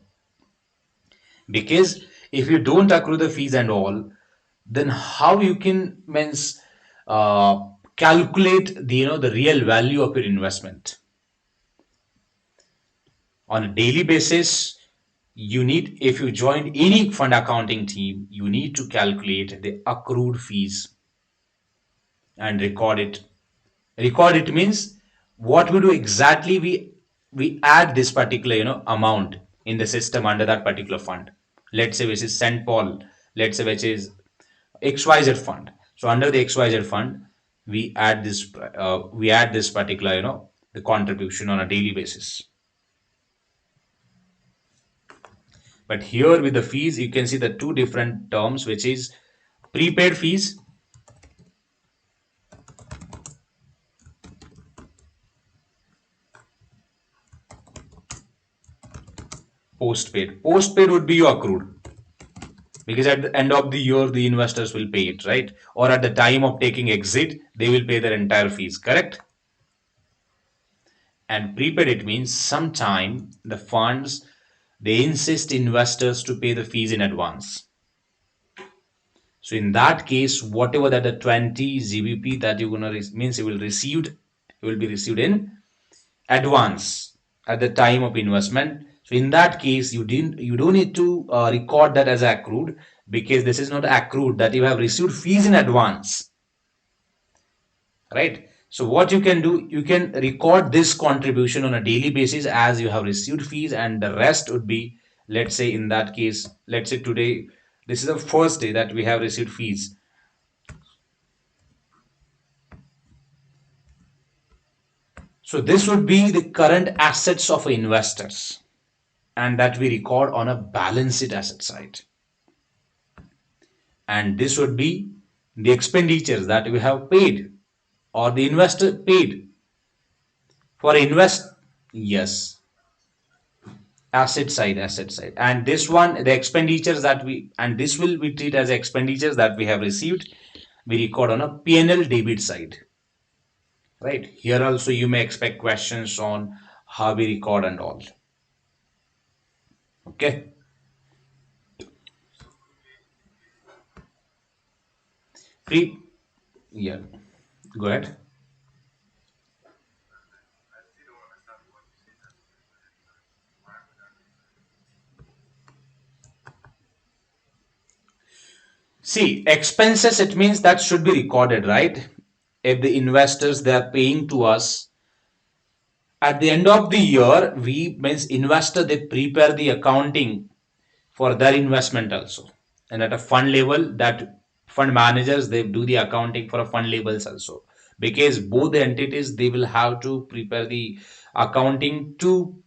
Because if you don't accrue the fees and all, then how you can means calculate the the real value of your investment on a daily basis? You need, if you join any fund accounting team, you need to calculate the accrued fees and record it means what we do exactly, we add this particular amount in the system under that particular fund. Let's say which is St. Paul, let's say which is XYZ fund. So under the XYZ fund, we add this particular the contribution on a daily basis. But here with the fees, you can see the two different terms, which is prepaid fees postpaid. Postpaid would be your accrued, because at the end of the year the investors will pay it, right? Or at the time of taking exit, they will pay their entire fees, correct? And prepaid, it means sometime the funds, they insist investors to pay the fees in advance. So in that case, whatever that the 20 GBP that you're gonna means you will be received in advance at the time of investment. So in that case, you don't need to record that as accrued, because this is not accrued, that you have received fees in advance, right? So what you can do, you can record this contribution on a daily basis as you have received fees, and the rest would be, let's say in that case, let's say today, this is the first day that we have received fees. So this would be the current assets of investors, and that we record on a balance sheet asset side. And this would be the expenditures that we have paid or the investor paid for yes, asset side. And this one, the expenditures that and this will be treated as expenditures that we have received, we record on a P&L debit side, right? Here also you may expect questions on how we record and all. Okay, yeah, go ahead. See, expenses, it means that should be recorded, right? If the investors, they are paying to us at the end of the year, we means investor, they prepare the accounting for their investment also. And at a fund level, that fund managers, they do the accounting for a fund levels also. because both the entities, they will have to prepare the accounting to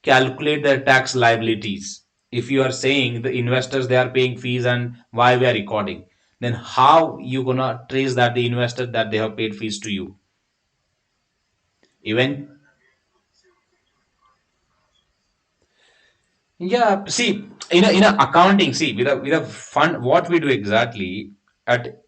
calculate their tax liabilities. If you are saying the investors, they are paying fees and why we are recording, then how you gonna trace that the investor that they have paid fees to you? Even yeah, see, in a accounting, see, with a fund, what we do exactly at,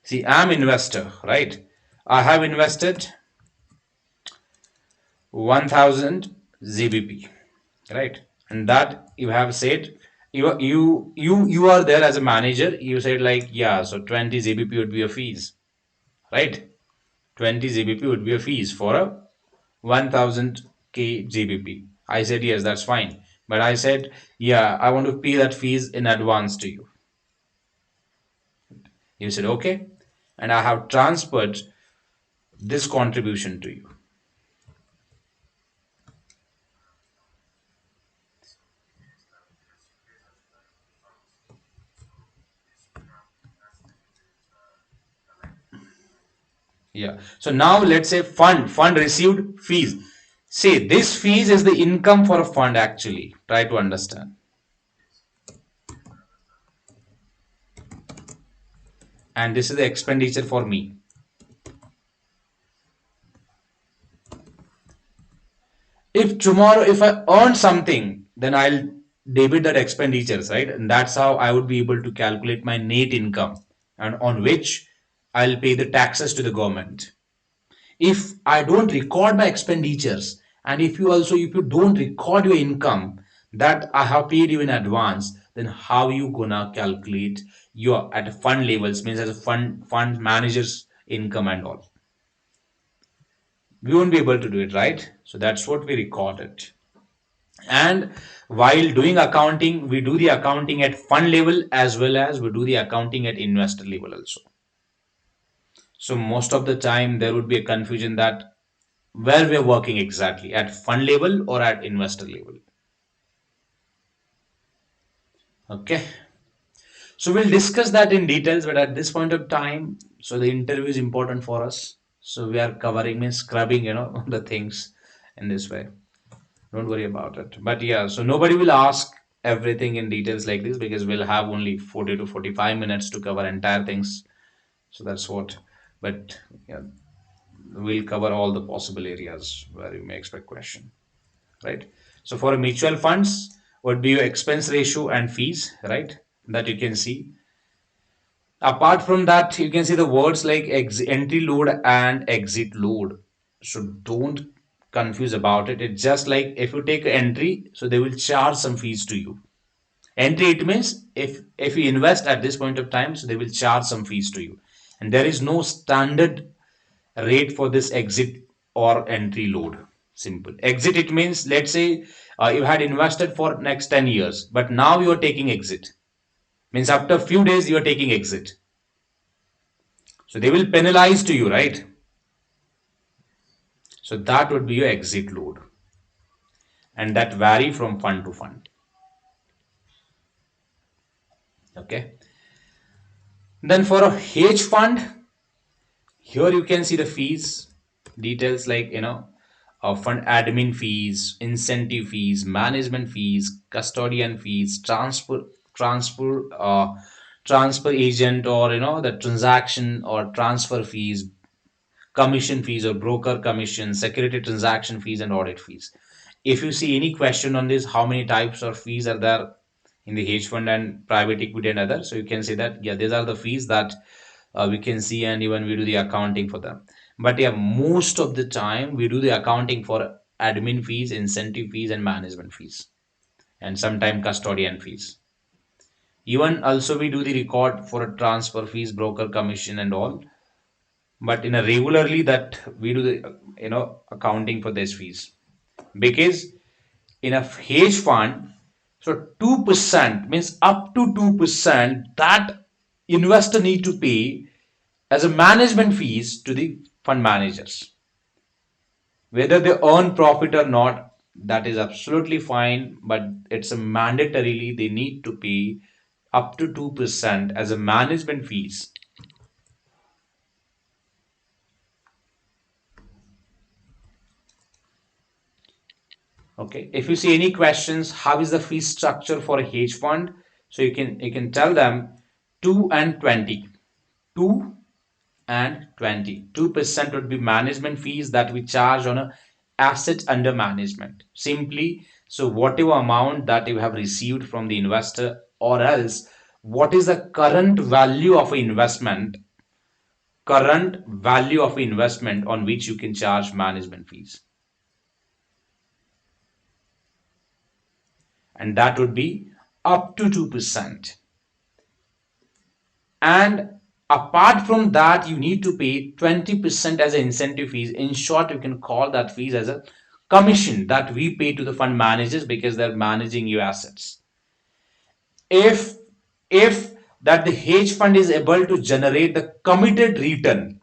see, I'm investor, right? I have invested 1000 ZBP, right? And that you have said, you are there as a manager. You said like, yeah, so 20 ZBP would be a fees, right? 20 ZBP would be a fees for a 1000 K GBP. I said yes, that's fine. But I said, yeah, I want to pay that fees in advance to you. You said okay, and I have transferred this contribution to you. Yeah. So now let's say fund received fees. See, this fees is the income for a fund actually. Try to understand. And this is the expenditure for me. If tomorrow, if I earn something, then I'll debit that expenditures, right? And that's how I would be able to calculate my net income, and on which I'll pay the taxes to the government. If I don't record my expenditures, and if you don't record your income that I have paid you in advance, then how you gonna calculate your at a fund levels, means as a fund manager's income and all? We won't be able to do it, right? So that's what we recorded. And while doing accounting, we do the accounting at fund level as well as we do the accounting at investor level also. So most of the time there would be a confusion that where we're working exactly, at fund level or at investor level. Okay. So we'll discuss that in details, but at this point of time, so the interview is important for us. So we are covering, means scrubbing, the things in this way. Don't worry about it. But yeah, so nobody will ask everything in details like this because we'll have only 40 to 45 minutes to cover entire things. So that's what. But yeah, we'll cover all the possible areas where you may expect question, right? So for mutual funds, would be your expense ratio and fees, right? That you can see. Apart from that, you can see the words like entry load and exit load. So don't confuse about it. It's just like if you take entry, so they will charge some fees to you. Entry, it means if you invest at this point of time, so they will charge some fees to you. And there is no standard rate for this exit or entry load. Simple. Exit, it means let's say you had invested for next 10 years, but now you are taking exit. Means after a few days you are taking exit. So they will penalize to you, right? So that would be your exit load. And that vary from fund to fund. Okay. Then for a hedge fund, here you can see the fees, details like, fund admin fees, incentive fees, management fees, custodian fees, transfer agent, or, the transaction or transfer fees, commission fees or broker commission, security transaction fees, and audit fees. If you see any question on this, how many types of fees are there in the hedge fund and private equity and others, so you can say that, yeah, these are the fees that we can see, and even we do the accounting for them. But yeah, most of the time we do the accounting for admin fees, incentive fees, and management fees, and sometimes custodian fees. Even also we do the record for transfer fees, broker commission, and all. But in a regularly that we do the accounting for these fees, because in a hedge fund, so 2% means up to 2% that investor need to pay as a management fees to the fund managers. Whether they earn profit or not, that is absolutely fine, but it's a mandatorily they need to pay up to 2% as a management fees. Okay, if you see any questions, how is the fee structure for a hedge fund? So you can tell them 2 and 20. 2 and 20. 2% would be management fees that we charge on a asset under management. Simply, so whatever amount that you have received from the investor, or else what is the current value of investment on which you can charge management fees, and that would be up to 2%. And apart from that, you need to pay 20% as an incentive fees. In short, you can call that fees as a commission that we pay to the fund managers because they're managing your assets. If that the hedge fund is able to generate the committed return,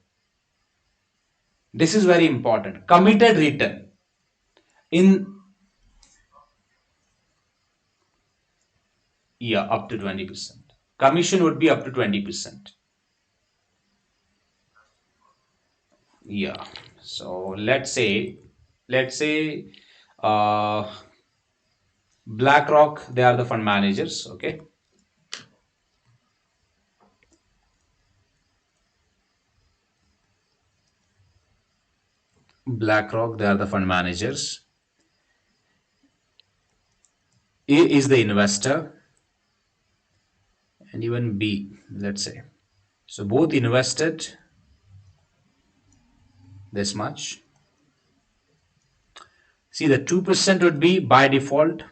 this is very important. Committed return in, yeah, up to 20%. Commission would be up to 20%. Yeah. So let's say uh BlackRock, they are the fund managers. Okay. BlackRock, they are the fund managers. A is the investor, and even B, let's say. So both invested this much. See, the 2% would be by default,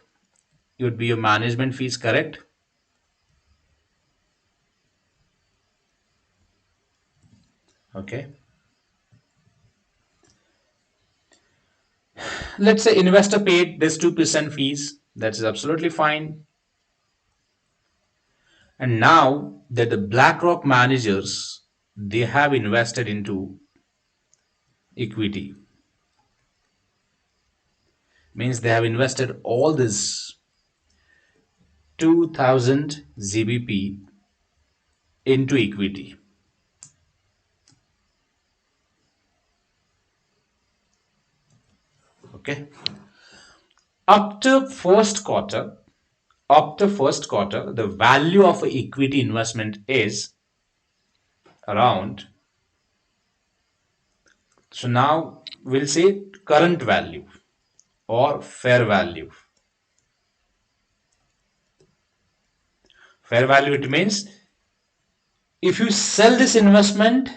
it would be your management fees, correct? Okay. Let's say investor paid this 2% fees. That is absolutely fine. And now that the BlackRock managers, they have invested into equity, means they have invested all this 2000 ZBP into equity. Okay. Up to first quarter, the value of equity investment is around. So now we'll say current value or fair value. Fair value, it means if you sell this investment,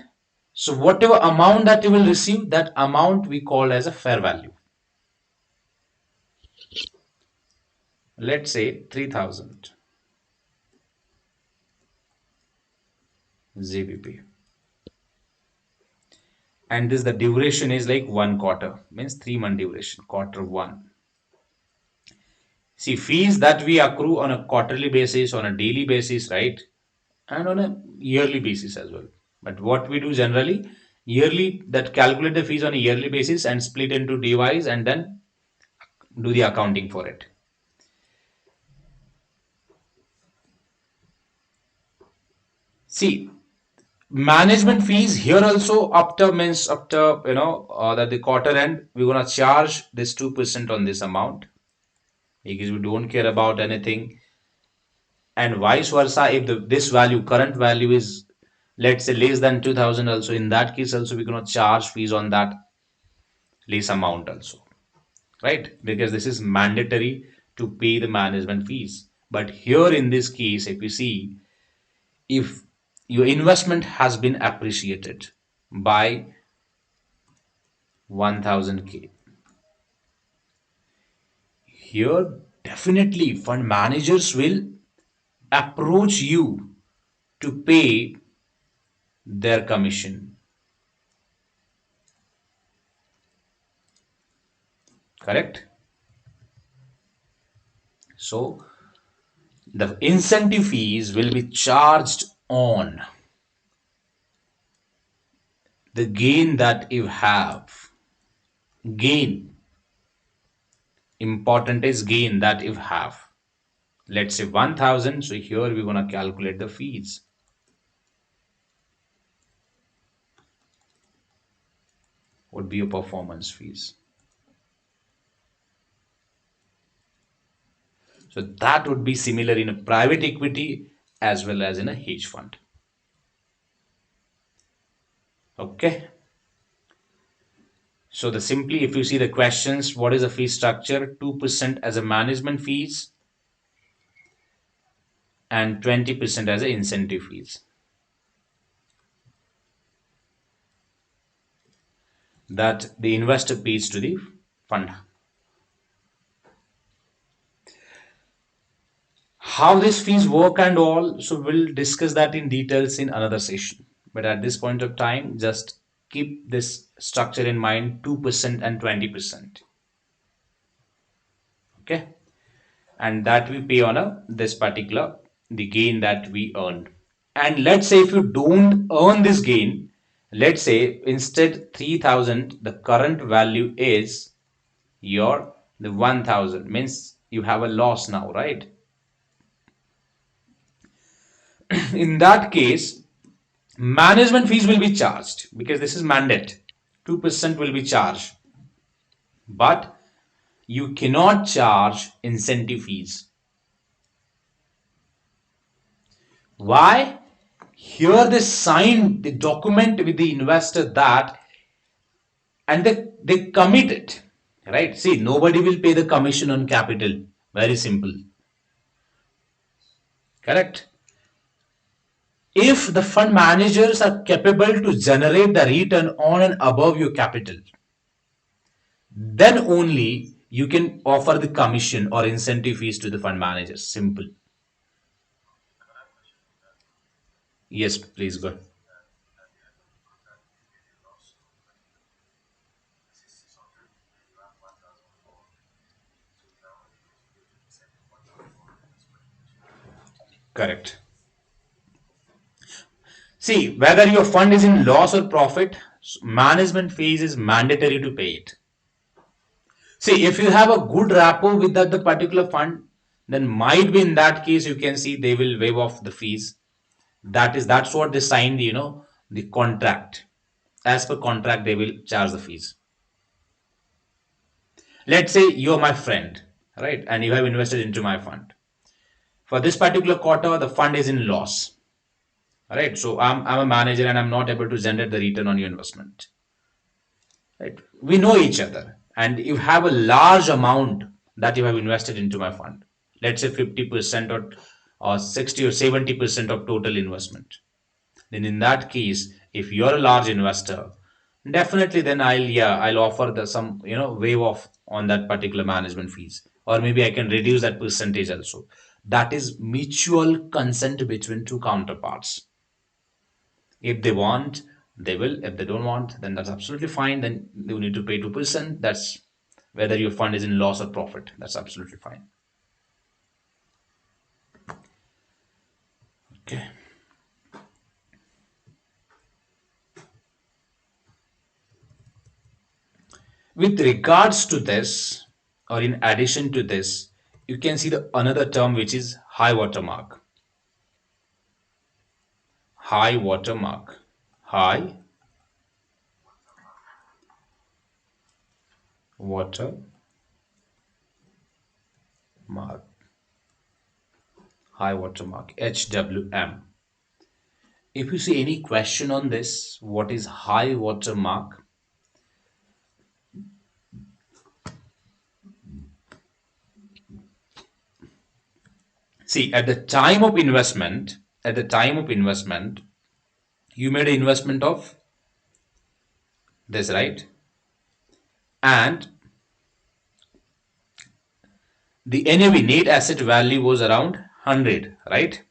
so whatever amount that you will receive, that amount we call as a fair value. Let's say 3000 ZBP. And this the duration is like 1 quarter, means 3 month duration, quarter one. See, fees that we accrue on a quarterly basis, on a daily basis, right? And on a yearly basis as well. But what we do generally, yearly, that calculate the fees on a yearly basis and split into DYs and then do the accounting for it. See, management fees here also after means after that the quarter end we're gonna charge this 2% on this amount because we don't care about anything, and vice versa if this value current value is, let's say, less than 2000, also in that case also we're gonna charge fees on that less amount also, right? Because this is mandatory to pay the management fees. But here in this case, if you see, if your investment has been appreciated by 1000K, here definitely fund managers will approach you to pay their commission, correct? So the incentive fees will be charged on the gain that you have. gain. Important is gain that you have. Let's say 1000. So here we're going to calculate the fees. Would be your performance fees. So that would be similar in a private equity as well as in a hedge fund. Okay. So the simply, if you see the questions, what is the fee structure? 2% as a management fees and 20% as a incentive fees. That the investor pays to the fund. How these fees work and all, so we'll discuss that in details in another session. But at this point of time, just keep this structure in mind, 2% and 20%. Okay. And that we pay on a this particular the gain that we earned. And let's say if you don't earn this gain, let's say instead 3000, the current value is your the 1000, means you have a loss now, right? In that case, management fees will be charged because this is mandate. 2% will be charged, but you cannot charge incentive fees. Why? Here they sign the document with the investor that, and they commit it, right? See, nobody will pay the commission on capital. Very simple. Correct? If the fund managers are capable to generate the return on and above your capital, then only you can offer the commission or incentive fees to the fund managers. Simple. Yes, please go. Correct. See, whether your fund is in loss or profit, management fees is mandatory to pay it. See, if you have a good rapport with the particular fund, then might be in that case you can see they will waive off the fees. That's what they signed, the contract. As per contract, they will charge the fees. Let's say you're my friend, right? And you have invested into my fund. For this particular quarter, the fund is in loss. Right. So I'm a manager and I'm not able to generate the return on your investment. Right. We know each other. And you have a large amount that you have invested into my fund. Let's say 50% or 60 or 70% of total investment. Then in that case, if you're a large investor, definitely then I'll offer the some waive off on that particular management fees. Or maybe I can reduce that percentage also. That is mutual consent between two counterparts. If they want, they will. If they don't want, then that's absolutely fine. Then you need to pay 2%. That's whether your fund is in loss or profit. That's absolutely fine. Okay. With regards to this, or in addition to this, you can see the another term which is high watermark. High watermark. High water mark. High watermark. HWM. If you see any question on this, what is high watermark? See, at the time of investment, you made an investment of this, right? And the NAV, net asset value, was around 100, right?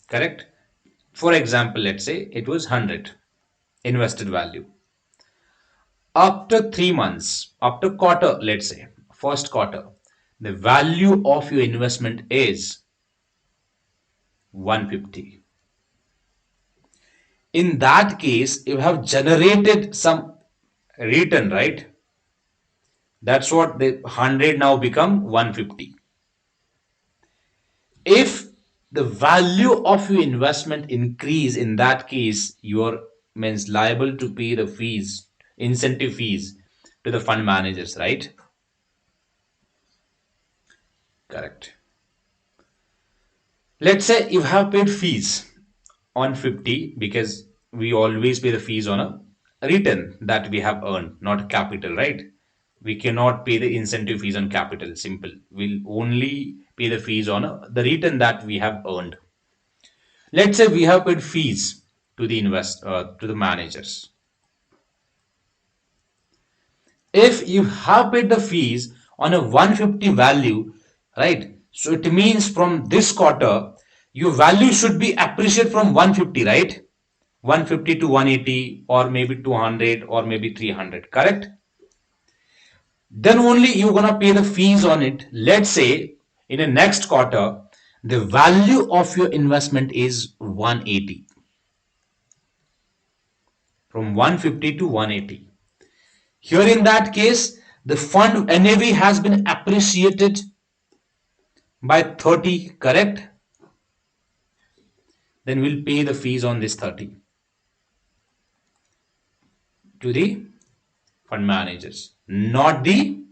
Correct? For example, let's say it was 100 invested value. After 3 months, after quarter, let's say first quarter, the value of your investment is 150. In that case, you have generated some return, right? That's what the 100 now become 150. If the value of your investment increase, in that case, you're means liable to pay the fees, incentive fees to the fund managers, right? Correct. Let's say you have paid fees on 50 because we always pay the fees on a return that we have earned, not capital, right? We cannot pay the incentive fees on capital, simple. We'll only pay the fees on the return that we have earned. Let's say we have paid fees to the to the managers. If you have paid the fees on a 150 value, right? So it means from this quarter, your value should be appreciated from 150, right? 150 to 180 or maybe 200 or maybe 300, correct? Then only you're gonna pay the fees on it. Let's say in the next quarter, the value of your investment is 180, from 150 to 180. Here in that case, the fund NAV has been appreciated by 30, correct? Then we'll pay the fees on this 30 to the fund managers, not the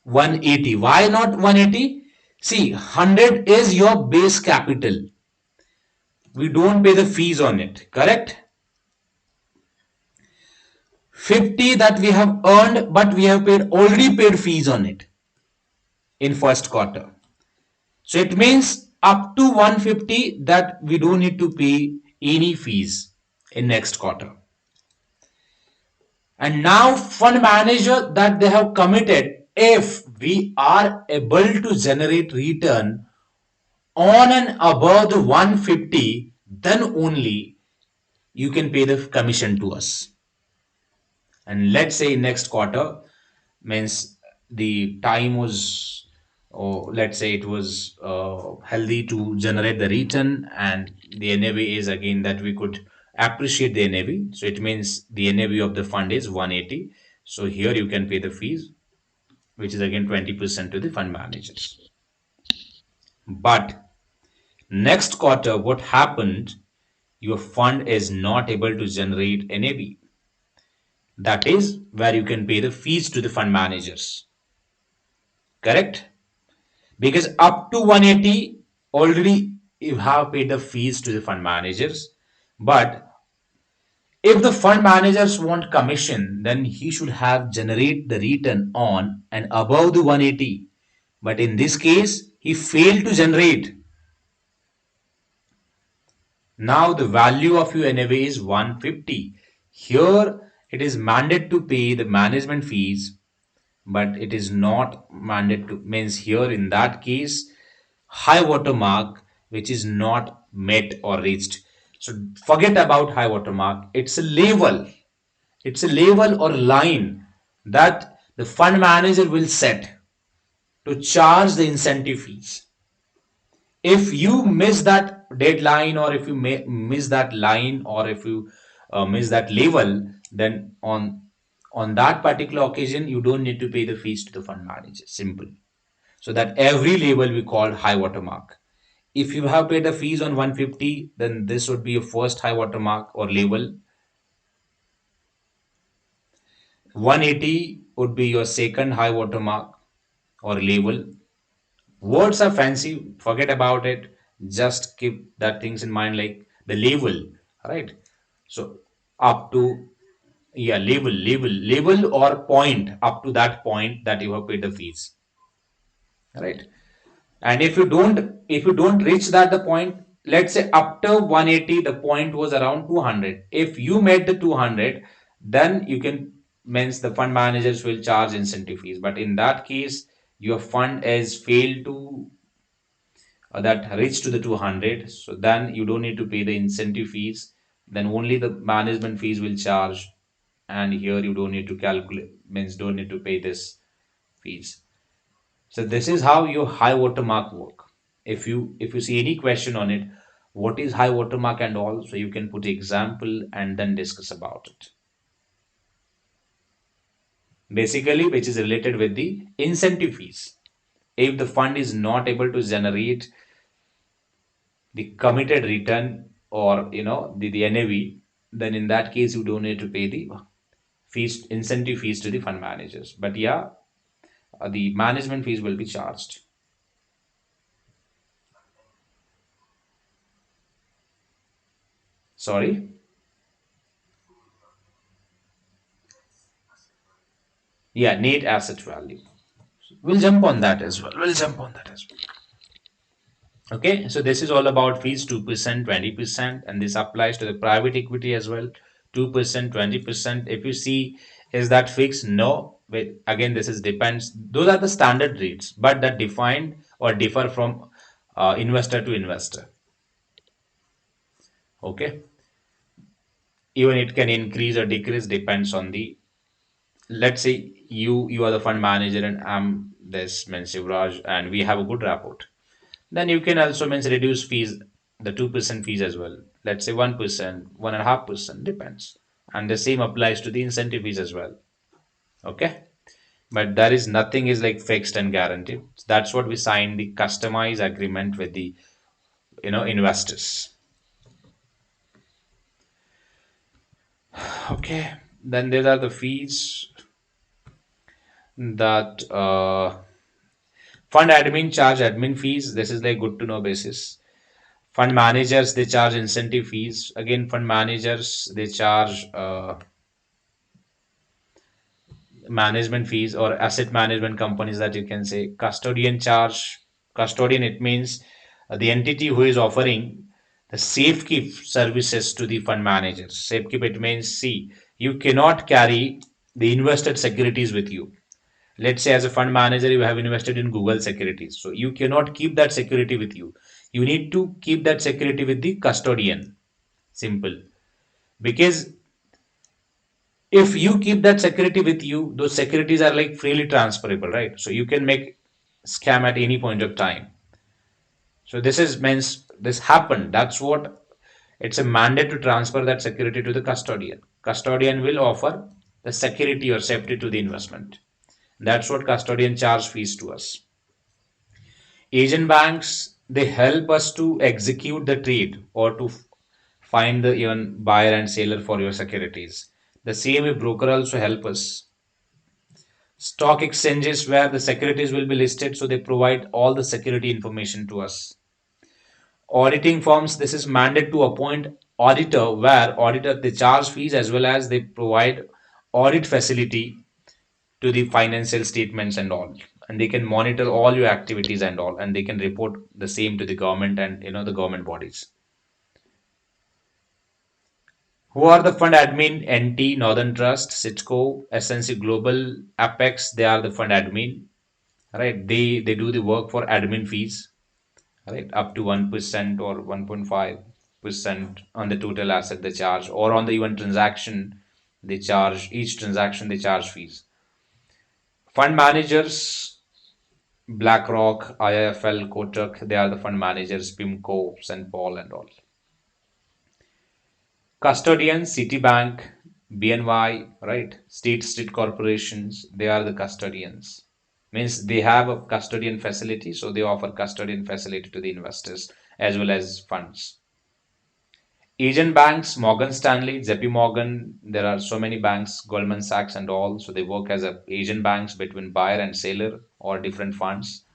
180. Why not 180? See, 100 is your base capital. We don't pay the fees on it, correct? 50 that we have earned, but we have already paid fees on it in first quarter. So it means up to 150 that we don't need to pay any fees in next quarter. And now fund manager that they have committed, if we are able to generate return on and above the 150, then only you can pay the commission to us. And let's say next quarter means the time was, or let's say it was healthy to generate the return, and the NAV is again that we could appreciate the NAV. So it means the NAV of the fund is 180. So here you can pay the fees, which is again 20% to the fund managers. But next quarter, what happened? Your fund is not able to generate NAV. That is where you can pay the fees to the fund managers. Correct? Because up to 180, already you have paid the fees to the fund managers. But if the fund managers want commission, then he should have generate the return on and above the 180. But in this case, he failed to generate. Now the value of your NAV is 150. Here it is mandated to pay the management fees, but it is not mandated to, means here in that case, high water mark which is not met or reached. So forget about high water mark. It's a level. It's a level or line that the fund manager will set to charge the incentive fees. If you miss that deadline, or if you miss that line, or if you miss that level, then on that particular occasion you don't need to pay the fees to the fund manager, simple. So that every level we call high water mark. If you have paid the fees on 150, then this would be your first high water mark or level. 180 would be your second high water mark or level. Words are fancy, forget about it. Just keep that things in mind, like the level, right? So up to, yeah, level or point, up to that point that you have paid the fees, right? And if you don't reach that the point, let's say after 180 the point was around 200. If you made the 200, then you can, means the fund managers will charge incentive fees. But in that case, your fund has failed to that reach to the 200, so then you don't need to pay the incentive fees. Then only the management fees will charge, and here you don't need to calculate, means don't need to pay this fees. So this is how your high water mark work. If you see any question on it, what is high watermark and all. So you can put example and then discuss about it. Basically, which is related with the incentive fees. If the fund is not able to generate the committed return or the NAV, then in that case you don't need to pay the fees, incentive fees to the fund managers. But yeah, the management fees will be charged. Sorry. Yeah, net asset value. We'll jump on that as well. We'll jump on that as well. Okay, so this is all about fees 2%, 20%, and this applies to the private equity as well. 2%, 20%. If you see, is that fixed? No. But again, this is depends. Those are the standard rates, but that defined or differ from investor to investor. Okay, even it can increase or decrease depends on the. Let's say you are the fund manager and I'm this means Shivraj and we have a good rapport. Then you can also means reduce fees, the 2% fees as well. Let's say 1%, 1.5%, depends. And the same applies to the incentive fees as well. Okay. But there is nothing is like fixed and guaranteed. That's what we sign the customized agreement with the investors. Okay. Then there are the fees that fund admin charge admin fees. This is like good to know basis. Fund managers they charge incentive fees. Again, fund managers they charge management fees, or asset management companies that you can say custodian charge. Custodian, it means the entity who is offering the safekeep services to the fund managers. Safekeep, it means, see, you cannot carry the invested securities with you. Let's say as a fund manager you have invested in Google securities, so you cannot keep that security with you. You need to keep that security with the custodian. Simple. Because if you keep that security with you, those securities are like freely transferable, right? So you can make scam at any point of time. So this is means this happened. That's what it's a mandate to transfer that security to the custodian. Custodian will offer the security or safety to the investment. That's what custodian charge fees to us. Agent banks they help us to execute the trade or to find the even buyer and seller for your securities. The same way broker also help us. Stock exchanges where the securities will be listed, so they provide all the security information to us. Auditing firms, this is mandate to appoint auditor where auditor they charge fees as well as they provide audit facility to the financial statements and all, and they can monitor all your activities and all, and they can report the same to the government and the government bodies. Who are the fund admin? NT, Northern Trust, Citco, SNC Global, Apex, they are the fund admin, right? They do the work for admin fees, right? Up to 1% or 1.5% on the total asset they charge, or on the even transaction they charge, each transaction they charge fees. Fund managers, BlackRock, IIFL, Kotak, they are the fund managers, PIMCO, St. Paul and all. Custodians, Citibank, BNY, right? State corporations, they are the custodians. Means they have a custodian facility, so they offer custodian facility to the investors as well as funds. Asian banks, Morgan Stanley, JP Morgan, there are so many banks, Goldman Sachs and all. So they work as a Asian banks between buyer and seller or different funds,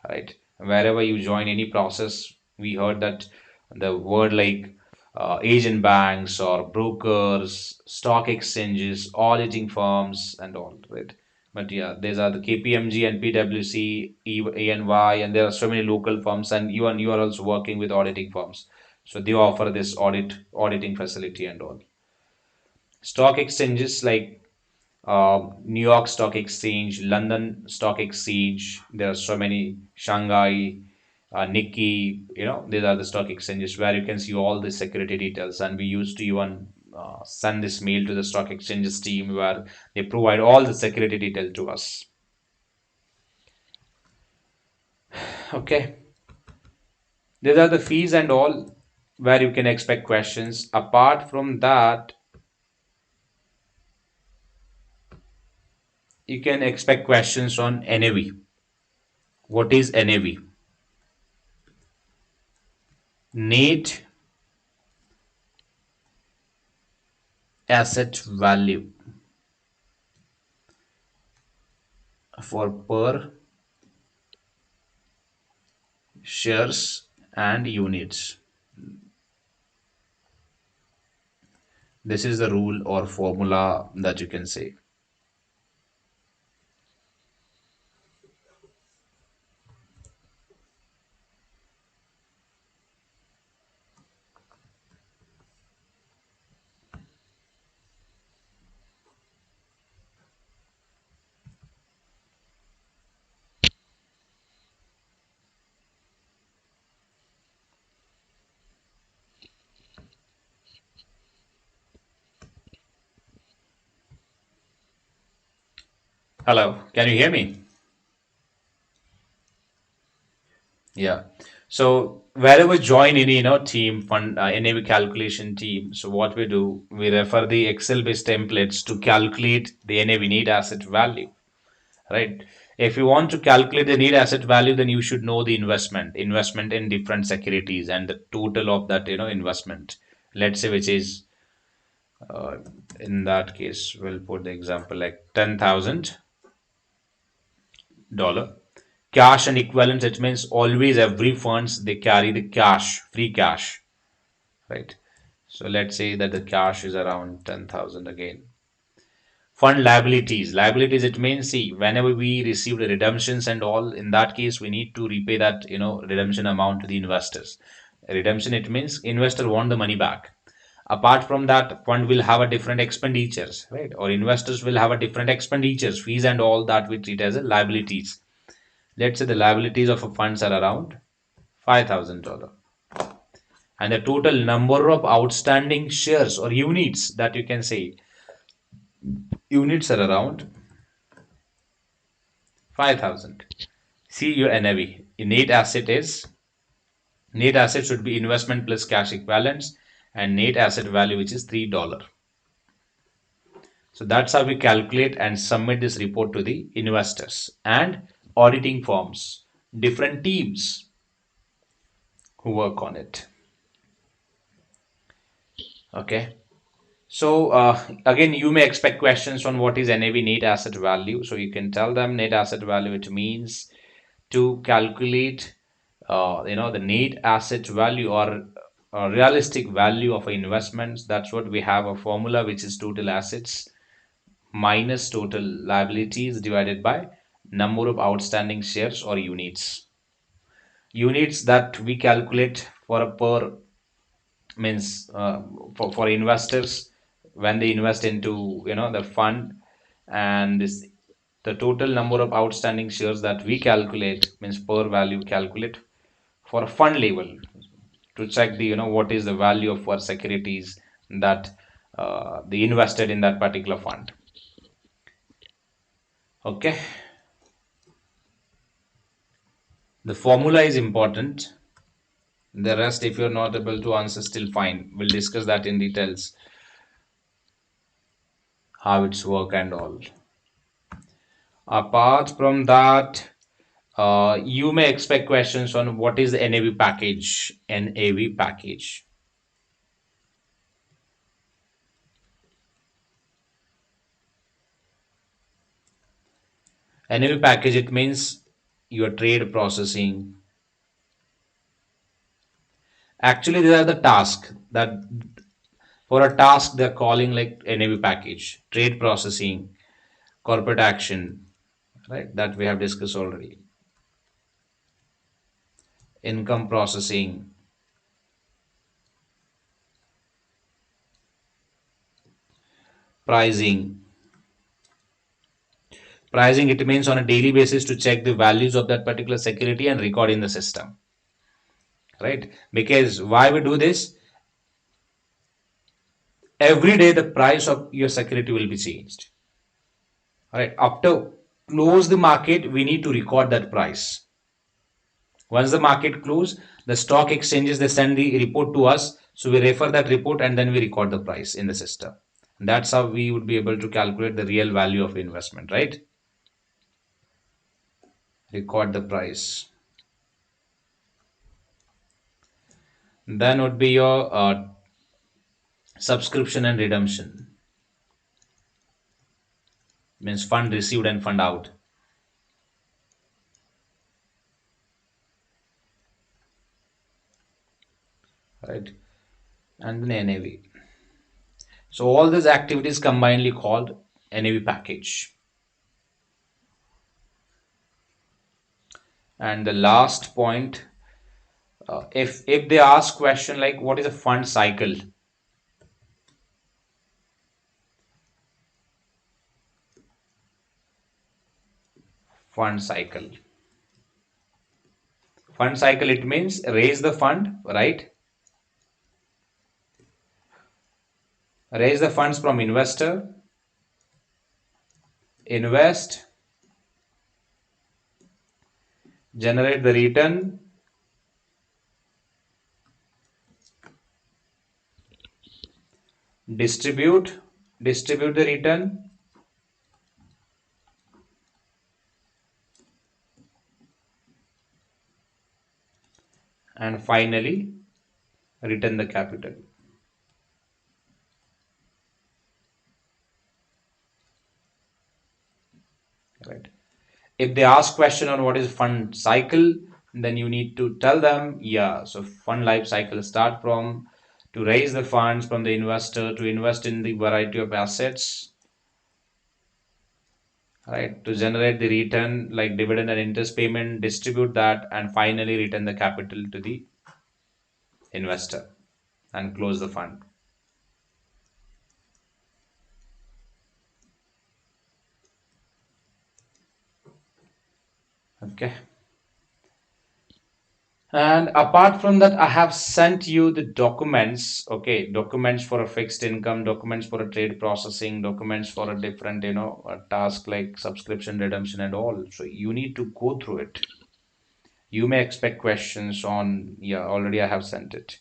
right? Wherever you join any process, we heard that the word like Asian banks or brokers, stock exchanges, auditing firms, and all, right? But yeah, these are the KPMG and PwC, ANY, and there are so many local firms, and you are also working with auditing firms. So they offer this auditing facility and all. Stock exchanges like New York Stock Exchange, London Stock Exchange. There are so many Shanghai, Nikkei. These are the stock exchanges where you can see all the security details. And we used to even send this mail to the stock exchanges team where they provide all the security detail to us. Okay, these are the fees and all. where you can expect questions. Apart from that, you can expect questions on NAV. What is NAV? Net asset value for per shares and units. This is the rule or formula that you can say. Hello, can you hear me? Yeah. So wherever join any team fund NAV calculation team. So what we do, we refer the Excel based templates to calculate the NAV net asset value, right? If you want to calculate the net asset value, then you should know the investment in different securities and the total of that investment. Let's say which is uh, in that case we'll put the example like $10,000 cash and equivalents. It means always every funds they carry the cash, free cash, right? So let's say that the cash is around 10,000 again. Fund liabilities, it means, see, whenever we receive the redemptions and all, in that case we need to repay that redemption amount to the investors. Redemption, it means investor want the money back. Apart from that, fund will have a different expenditures, right? Or investors will have a different expenditures, fees and all that we treat as a liabilities. Let's say the liabilities of a funds are around $5,000, and the total number of outstanding shares or units, that you can say, units are around 5,000. See your NAV. Your net asset should be investment plus cash equivalents and net asset value, which is $3. So that's how we calculate and submit this report to the investors and auditing firms, different teams who work on it. Okay. So again, you may expect questions on what is NAV, net asset value. So you can tell them net asset value. It means to calculate, the net asset value or realistic value of investments. That's what we have a formula, which is total assets minus total liabilities divided by number of outstanding shares or units. Units that we calculate for a per means for investors when they invest into the fund, and this the total number of outstanding shares that we calculate means per value calculate for a fund level to check the what is the value of our securities that they invested in that particular fund. Okay, the formula is important. The rest, if you're not able to answer, still fine, we'll discuss that in details, how it's work and all. Apart from that, you may expect questions on what is the NAV package. NAV package. NAV package, it means your trade processing. Actually, these are the tasks that for a task they're calling like NAV package, trade processing, corporate action, right? That we have discussed already. Income processing, pricing. Pricing, it means on a daily basis to check the values of that particular security and record in the system, right? Because why we do this? Every day the price of your security will be changed. All right. After close the market, we need to record that price. Once the market close, the stock exchanges they send the report to us. So we refer that report and then we record the price in the system. That's how we would be able to calculate the real value of investment, right? Record the price. Then would be your subscription and redemption. Means fund received and fund out. Right? And then NAV. So all these activities combinedly called NAV package. And the last point, if they ask question like what is a fund cycle? Fund cycle. Fund cycle, it means raise the fund, right? Raise the funds from investor, invest, generate the return, distribute the return, and finally return the capital. Right. If they ask question on what is fund cycle, then you need to tell them, yeah, so fund life cycle start from to raise the funds from the investor to invest in the variety of assets, right, to generate the return like dividend and interest payment, distribute that, and finally return the capital to the investor and close the fund. Okay. And apart from that, I have sent you the documents, okay, documents for a fixed income, documents for a trade processing, documents for a different, a task like subscription, redemption, and all. So you need to go through it. You may expect questions on, yeah, already I have sent it.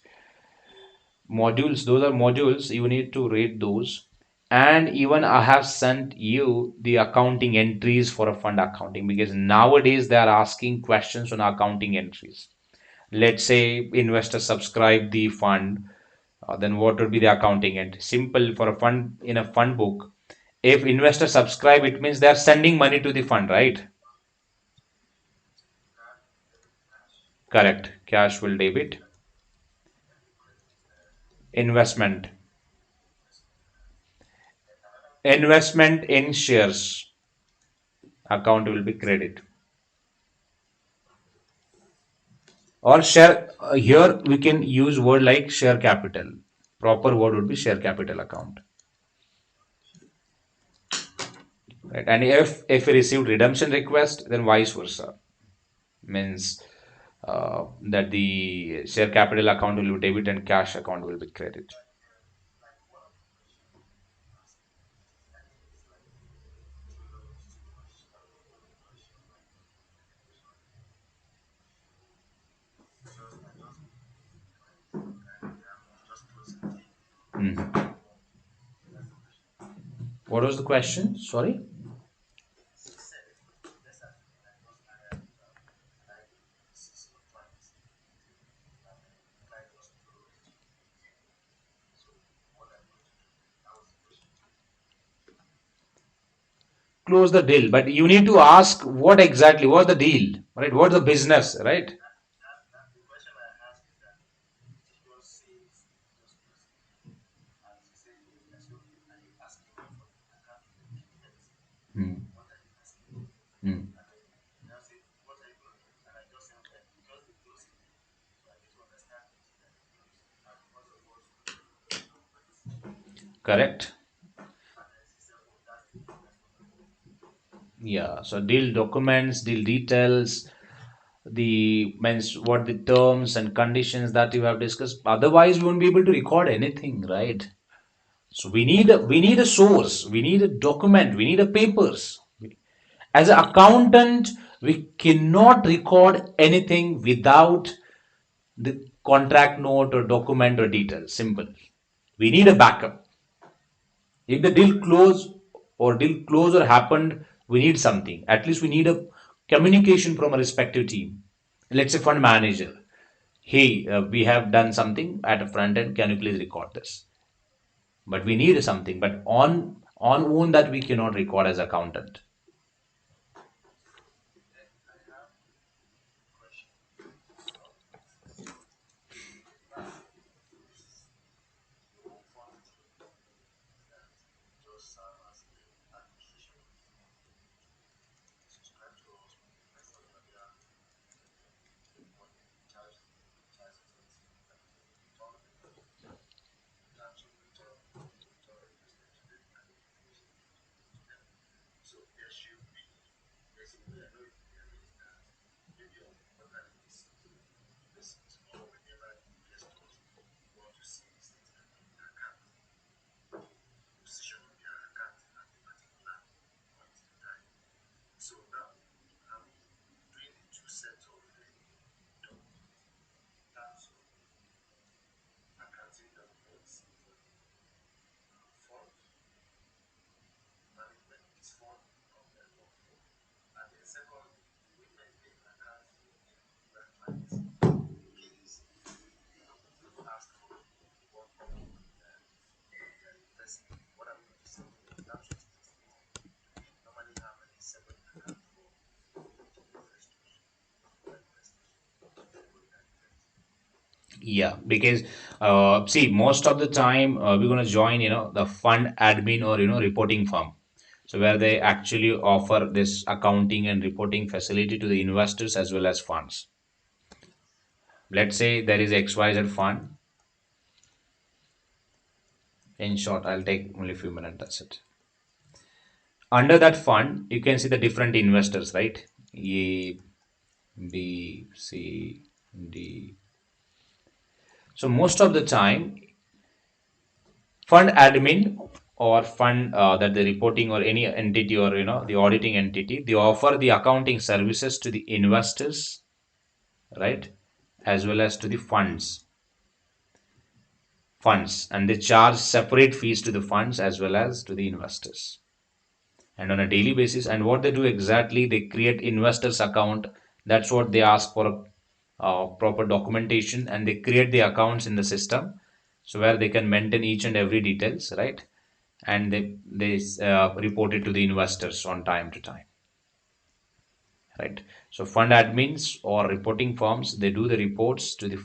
Modules, those are modules, you need to read those. And even I have sent you the accounting entries for a fund accounting because nowadays they are asking questions on accounting entries. Let's say investor subscribe the fund, then what would be the accounting entry? Simple for a fund in a fund book. If investor subscribe, it means they are sending money to the fund, right? Correct. Cash will debit. Investment. Investment in shares. Account will be credit. Or share, here we can use word like share capital. Proper word would be share capital account. Right? And if we received redemption request, then vice versa. Means that the share capital account will be debit and cash account will be credit. Hmm. What was the question? Sorry. Close the deal, but you need to ask what exactly was the deal, right? What's the business, right? Hmm. Hmm. Correct. Yeah. So deal documents, deal details, the means what the terms and conditions that you have discussed. Otherwise, we won't be able to record anything, right? So we need a source, we need a document, we need a papers. As an accountant, We cannot record anything without the contract note or document or details. Simple. We need a backup. If the deal close or happened, we need something. At least we need a communication from a respective team. Let's say fund manager. Hey, we have done something at a front end. Can you please record this? But we need something. But on own that we cannot record as accountant. Yeah, because see, most of the time we're gonna join, the fund admin or reporting firm. So where they actually offer this accounting and reporting facility to the investors as well as funds. Let's say there is XYZ fund. In short, I'll take only a few minutes. That's it. Under that fund, you can see the different investors, right? A, B, C, D. So most of the time, fund admin or fund that the reporting or any entity or the auditing entity, they offer the accounting services to the investors, right, as well as to the funds, and they charge separate fees to the funds as well as to the investors, and on a daily basis. And what they do exactly, they create investors account. That's what they ask for, proper documentation, and they create the accounts in the system, so where they can maintain each and every details, right, and they report it to the investors on time to time, right. So fund admins or reporting firms, they do the reports to the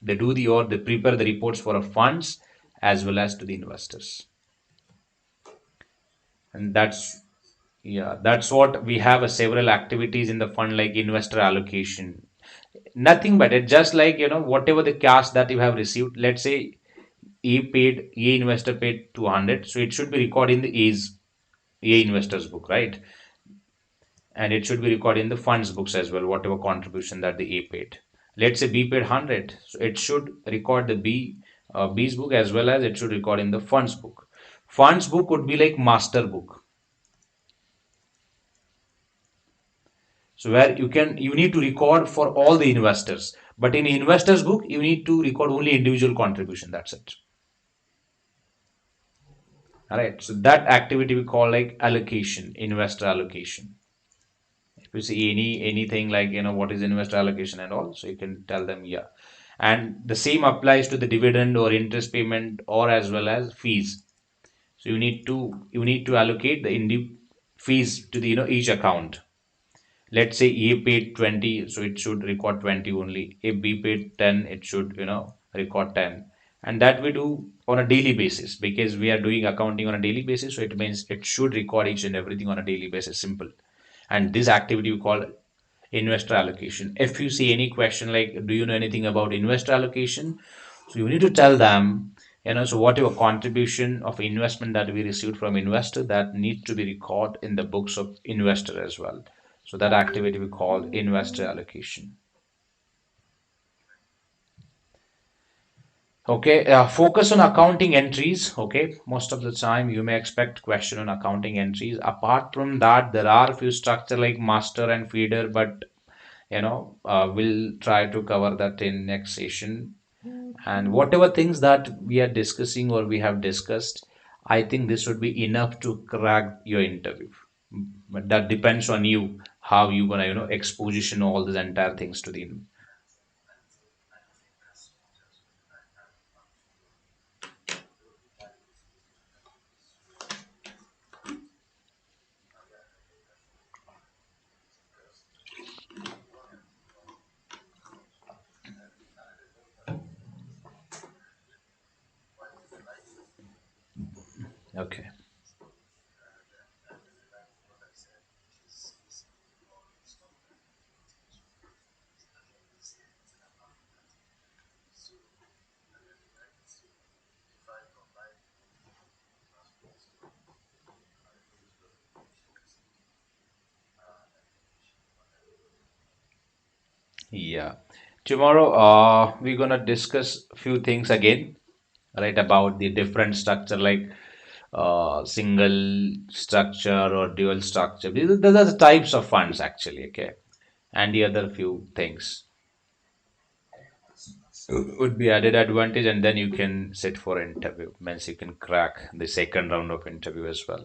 they do the or they prepare the reports for a funds as well as to the investors. And that's, yeah, that's what we have, several activities in the fund, like investor allocation. Nothing but it, just like whatever the cash that you have received. Let's say A investor paid 200, so it should be recorded in the A investors book, right? And it should be recorded in the funds books as well, whatever contribution that the A paid. Let's say B paid 100, so it should record the B's book, as well as it should record in the funds book. Funds book would be like master book, so where you need to record for all the investors, but in investors book you need to record only individual contribution. That's it. All right. So that activity we call like allocation, investor allocation. If you see anything like what is investor allocation and all, so you can tell them, yeah. And the same applies to the dividend or interest payment or as well as fees. So you need to allocate the fees to the each account. Let's say A paid 20, so it should record 20 only. If B paid 10, it should record 10. And that we do on a daily basis, because we are doing accounting on a daily basis, so it means it should record each and everything on a daily basis. Simple. And this activity we call investor allocation. If you see any question like, do you know anything about investor allocation, so you need to tell them, so whatever contribution of investment that we received from investor, that needs to be recorded in the books of investor as well. So that activity we call investor allocation. Okay, focus on accounting entries. Okay, most of the time you may expect question on accounting entries. Apart from that, there are a few structure like master and feeder, but we'll try to cover that in next session. And whatever things that we are discussing or we have discussed, I think this would be enough to crack your interview. But that depends on you, how you gonna exposition all these entire things to the. Okay. Yeah. Tomorrow, we're gonna discuss few things again, right? About the different structure, like single structure or dual structure. These are the types of funds actually, okay? And the other few things would be added advantage, and then you can sit for interview. Means you can crack the second round of interview as well.